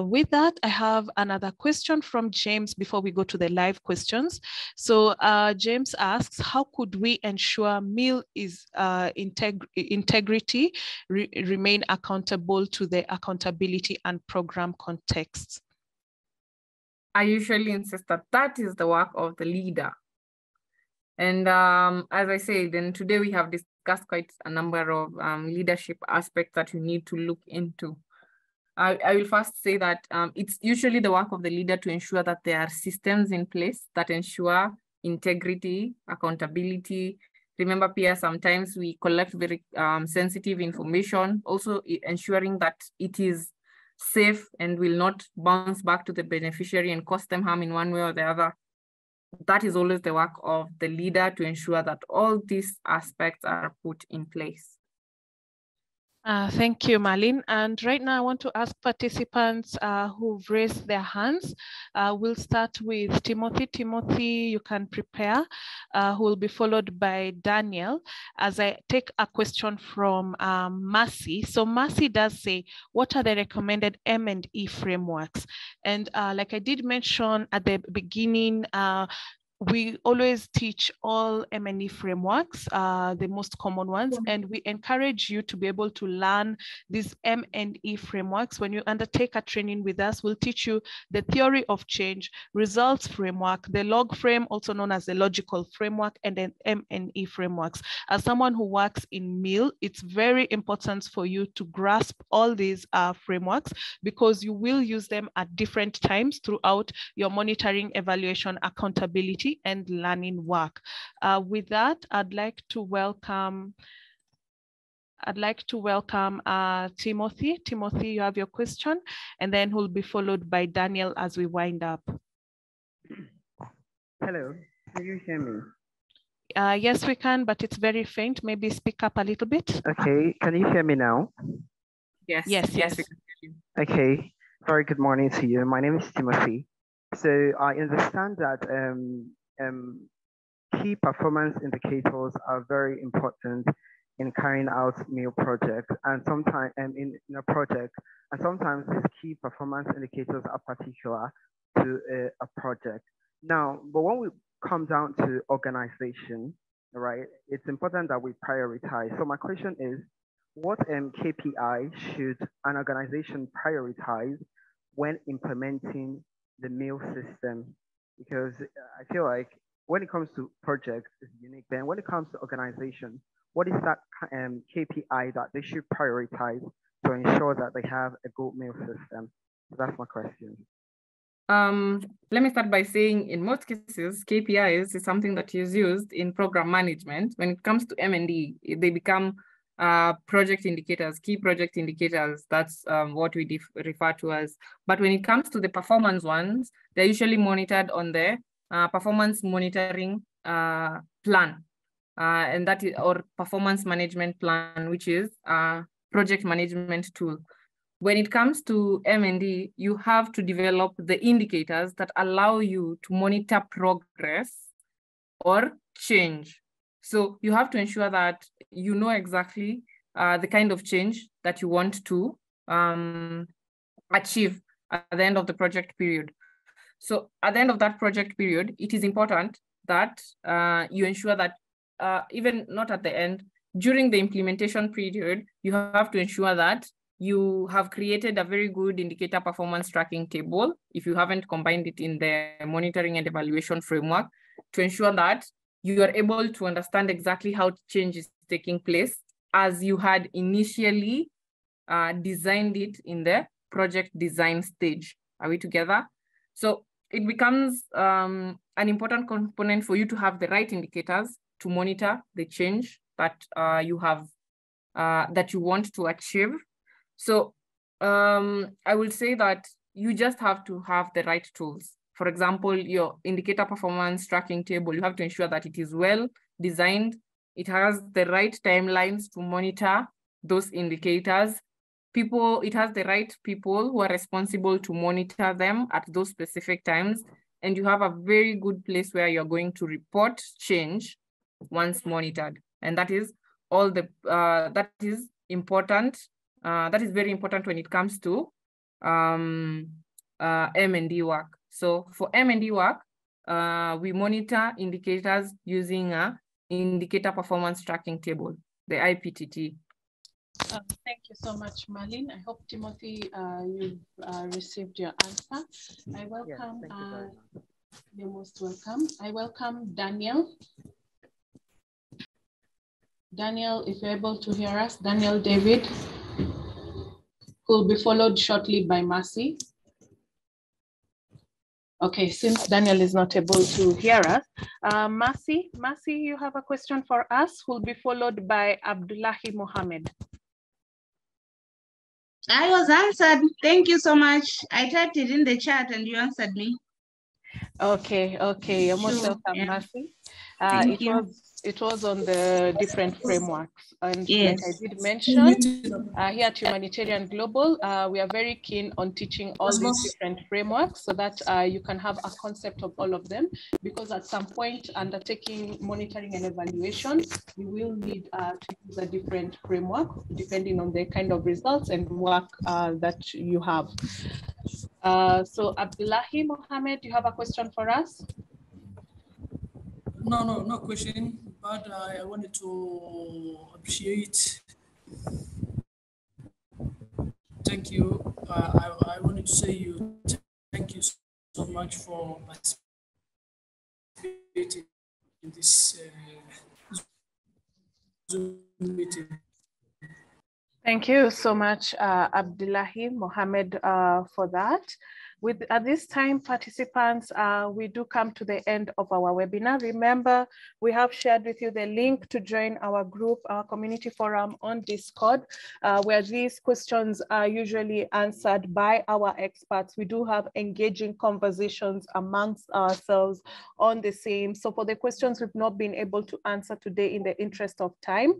[SPEAKER 2] With that, I have another question from James before we go to the live questions. So James asks, how could we ensure MIL is integrity remain accountable to the accountability and program contexts?
[SPEAKER 5] I usually insist that that is the work of the leader. And as I said, then today we have discussed quite a number of leadership aspects that you need to look into. I will first say that it's usually the work of the leader to ensure that there are systems in place that ensure integrity, accountability, Remember, Pia, sometimes we collect very sensitive information, also ensuring that it is safe and will not bounce back to the beneficiary and cause them harm in one way or the other. That is always the work of the leader to ensure that all these aspects are put in place.
[SPEAKER 2] Thank you, Marlene. And right now I want to ask participants who've raised their hands. We'll start with Timothy. Timothy, you can prepare, who will be followed by Daniel, as I take a question from Mercy. So Mercy does say, what are the recommended M&E frameworks? And like I did mention at the beginning, we always teach all M&E frameworks, the most common ones, and we encourage you to be able to learn these M&E frameworks. When you undertake a training with us, we'll teach you the theory of change, results framework, the log frame, also known as the logical framework, and then M&E frameworks. As someone who works in MIL, it's very important for you to grasp all these frameworks, because you will use them at different times throughout your monitoring, evaluation, accountability, and learning work. With that, I'd like to welcome Timothy. Timothy, you have your question, and then who'll be followed by Daniel as we wind up.
[SPEAKER 6] Hello, can you hear me?
[SPEAKER 2] Yes, we can, but it's very faint. Maybe speak up a little bit.
[SPEAKER 6] Okay, can you hear me now?
[SPEAKER 5] Yes.
[SPEAKER 2] Yes.
[SPEAKER 6] Okay, very good morning to you. My name is Timothy. So I understand that key performance indicators are very important in carrying out MIL projects, and sometimes in a project, and sometimes these key performance indicators are particular to a project. Now, but when we come down to organization, right, it's important that we prioritize. So my question is, what KPI should an organization prioritize when implementing the MIL system? Because I feel like when it comes to projects, it's unique. Then when it comes to organization, what is that KPI that they should prioritize to ensure that they have a good MIL system? So that's my question.
[SPEAKER 5] Let me start by saying, in most cases, KPIs is something that is used in program management. When it comes to M&E, they become project indicators, key project indicators. That's what we refer to as. But when it comes to the performance ones, they're usually monitored on the performance monitoring plan, and that is, or performance management plan, which is a project management tool. When it comes to M&E, you have to develop the indicators that allow you to monitor progress or change. So you have to ensure that you know exactly the kind of change that you want to achieve at the end of the project period. So at the end of that project period, it is important that you ensure that even not at the end, during the implementation period, you have to ensure that you have created a very good indicator performance tracking table, if you haven't combined it in the monitoring and evaluation framework, to ensure that you are able to understand exactly how change is taking place as you had initially designed it in the project design stage. Are we together? So it becomes an important component for you to have the right indicators to monitor the change that you have, that you want to achieve. So I will say that you just have to have the right tools. For example, your indicator performance tracking table, you have to ensure that it is well designed. It has the right timelines to monitor those indicators. It has the right people who are responsible to monitor them at those specific times. And you have a very good place where you're going to report change once monitored. And that is all the, that is important. That is very important when it comes to M&D work. So for M&D work, we monitor indicators using a indicator performance tracking table, the IPTT.
[SPEAKER 2] Thank you so much, Marlene. I hope, Timothy, you've received your answer. I welcome, you're most welcome. I welcome Daniel. Daniel, if you're able to hear us, Daniel David, who will be followed shortly by Mercy. Okay, since Daniel is not able to hear us, Mercy, you have a question for us, who will be followed by Abdullahi Mohammed.
[SPEAKER 7] I was answered. Thank you so much. I typed it in the chat and you answered me.
[SPEAKER 2] Okay, you're most welcome, Mercy.
[SPEAKER 7] Thank you.
[SPEAKER 2] It was on the different frameworks. And
[SPEAKER 7] yes,
[SPEAKER 2] like I did mention, here at Humanitarian Global, we are very keen on teaching all these different frameworks so that you can have a concept of all of them, because at some point undertaking monitoring and evaluation, you will need to use a different framework depending on the kind of results and work that you have. So Abdullahi Mohammed, you have a question for us?
[SPEAKER 8] No question, but I wanted to appreciate. Thank you. I wanted to say thank you so much for participating in this Zoom meeting.
[SPEAKER 2] Thank you so much, Abdullahi Mohammed, for that. At this time, participants, we do come to the end of our webinar. Remember, we have shared with you the link to join our group, our community forum on Discord, where these questions are usually answered by our experts. We do have engaging conversations amongst ourselves on the same. So for the questions we've not been able to answer today in the interest of time,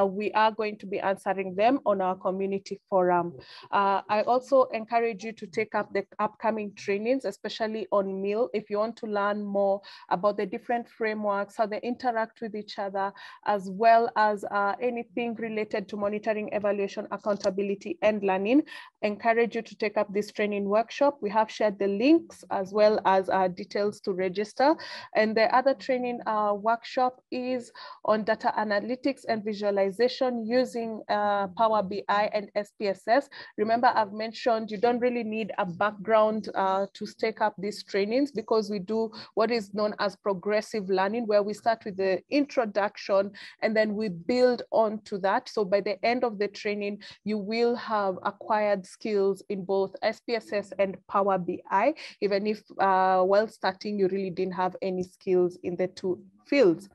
[SPEAKER 2] we are going to be answering them on our community forum. I also encourage you to take up the upcoming trainings, especially on MIL, if you want to learn more about the different frameworks, how they interact with each other, as well as anything related to monitoring, evaluation, accountability, and learning. Encourage you to take up this training workshop. We have shared the links as well as details to register. And the other training workshop is on data analytics and visualization using Power BI and SPSS. Remember, I've mentioned you don't really need a background to take up these trainings, because we do what is known as progressive learning, where we start with the introduction and then we build on to that. So by the end of the training, you will have acquired skills in both SPSS and Power BI, even if while starting, you really didn't have any skills in the two fields.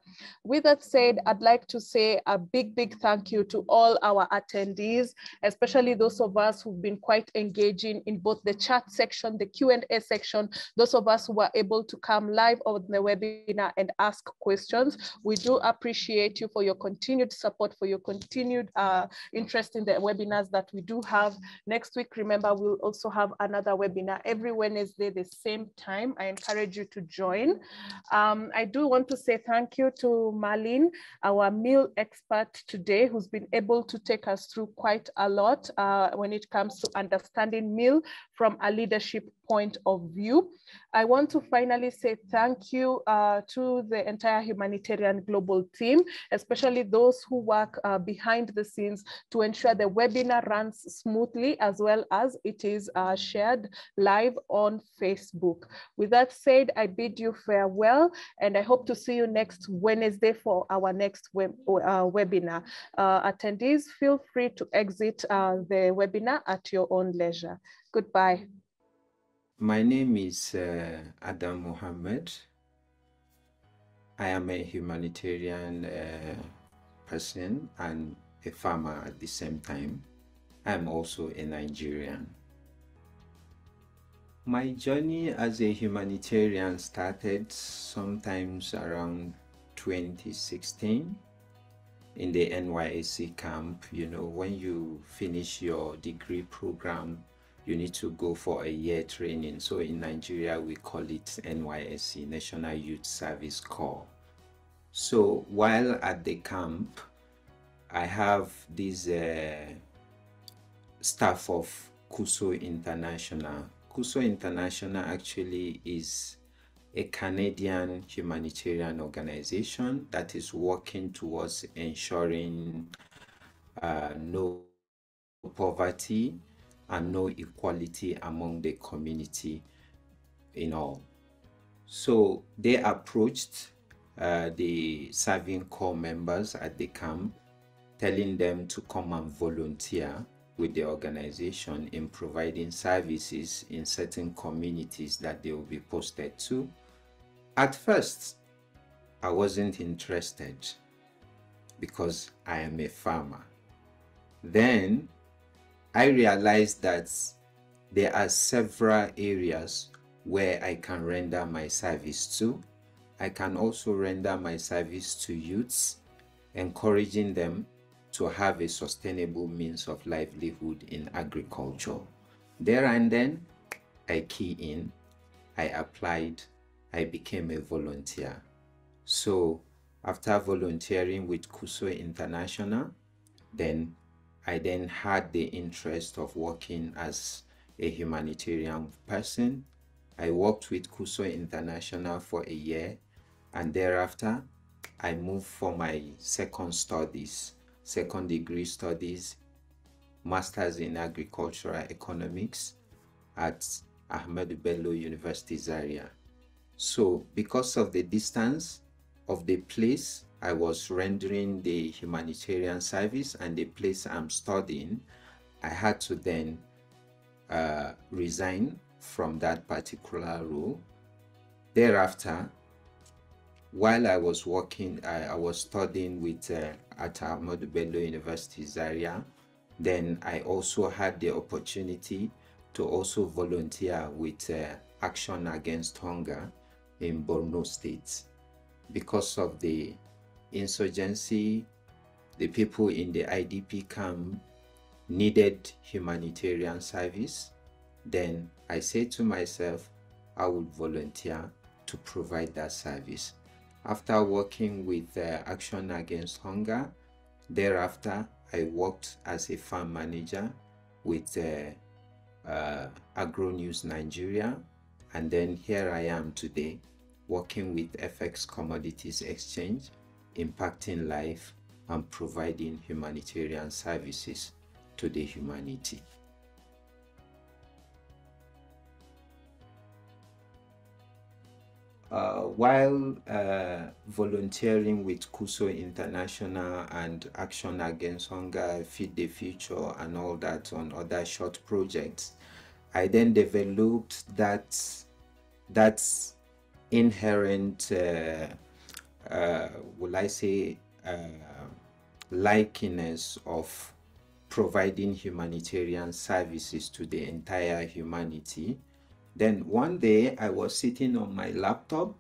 [SPEAKER 2] With that said, I'd like to say a big thank you to all our attendees, especially those of us who've been quite engaging in both the chat section, the Q&A section, those of us who were able to come live on the webinar and ask questions. We do appreciate you for your continued support, for your continued interest in the webinars that we do have. Next week, remember, we'll also have another webinar every Wednesday, the same time. I encourage you to join. I do want to say thank you to Marlene, our meal expert today, who's been able to take us through quite a lot when it comes to understanding meal from a leadership point of view. I want to finally say thank you to the entire Humanitarian Global team, especially those who work behind the scenes to ensure the webinar runs smoothly, as well as it is shared live on Facebook. With that said, I bid you farewell, and I hope to see you next Wednesday for our next webinar. Attendees, feel free to exit the webinar at your own leisure. Goodbye.
[SPEAKER 9] My name is Adam Mohammed. I am a humanitarian person and a farmer at the same time. I'm also a Nigerian. My journey as a humanitarian started sometimes around 2016 in the NYSC camp. You know, when you finish your degree program, you need to go for a year training. So in Nigeria, we call it NYSC, National Youth Service Corps. So while at the camp, I have this staff of CUSO International. CUSO International actually is a Canadian humanitarian organization that is working towards ensuring no poverty and no equality among the community in all. So they approached the serving corps members at the camp, telling them to come and volunteer with the organization in providing services in certain communities that they will be posted to. At first, I wasn't interested because I am a farmer. Then I realized that there are several areas where I can render my service to. I can also render my service to youths, encouraging them to have a sustainable means of livelihood in agriculture. There and then, I key in, I applied, I became a volunteer. So after volunteering with KUSO International, I then had the interest of working as a humanitarian person. I worked with KUSO International for a year, and thereafter I moved for my second degree studies, Masters in Agricultural Economics at Ahmadu Bello University Zaria. So because of the distance of the place I was rendering the humanitarian service and the place I'm studying, I had to then resign from that particular role. Thereafter, while I was working, I was studying with at Ahmadu Bello University Zaria. Then I also had the opportunity to also volunteer with Action Against Hunger in Borno State. Because of the insurgency, the people in the IDP camp needed humanitarian service. Then I said to myself, I would volunteer to provide that service. After working with Action Against Hunger, thereafter I worked as a farm manager with Agro News Nigeria, and then here I am today working with FX Commodities Exchange, impacting life and providing humanitarian services to the humanity. While volunteering with KUSO International and Action Against Hunger, Feed the Future and all that on other short projects, I then developed that inherent, will I say, likeness of providing humanitarian services to the entire humanity. Then one day I was sitting on my laptop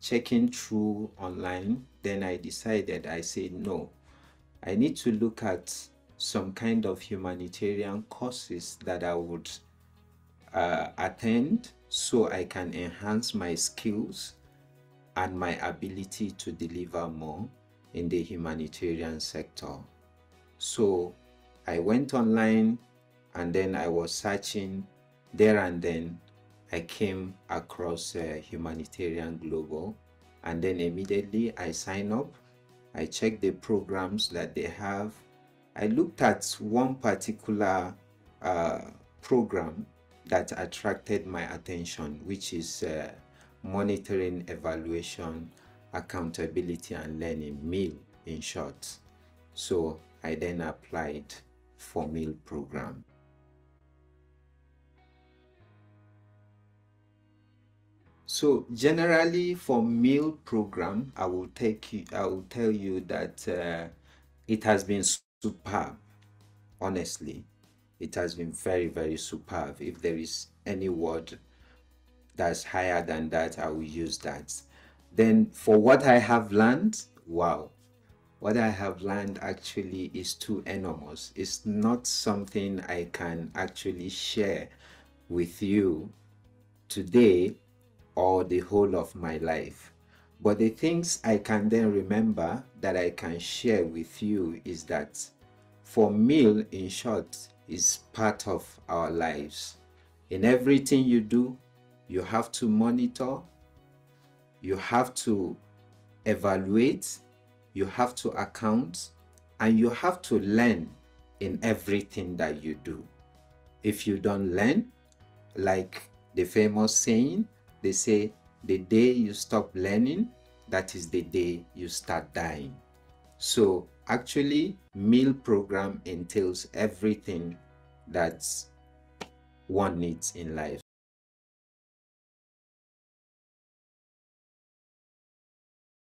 [SPEAKER 9] checking through online. Then I decided, I said, no, I need to look at some kind of humanitarian courses that I would attend so I can enhance my skills and my ability to deliver more in the humanitarian sector. So I went online and then I was searching. There and then I came across Humanitarian Global, and then immediately I signed up. I checked the programs that they have. I looked at one particular program that attracted my attention, which is Monitoring, Evaluation, Accountability and Learning, MEAL in short. So I then applied for MEAL program. So generally for MEAL program, I will tell you that it has been superb. Honestly, it has been very, very superb. If there is any word that's higher than that, I will use that. Then for what I have learned, wow, what I have learned actually is too enormous. It's not something I can actually share with you today or the whole of my life. But the things I can then remember that I can share with you is that for MEAL, in short, is part of our lives. In everything you do, you have to monitor, you have to evaluate, you have to account, and you have to learn in everything that you do. If you don't learn, like the famous saying, they say, the day you stop learning, that is the day you start dying. So actually, meal program entails everything that one needs in life.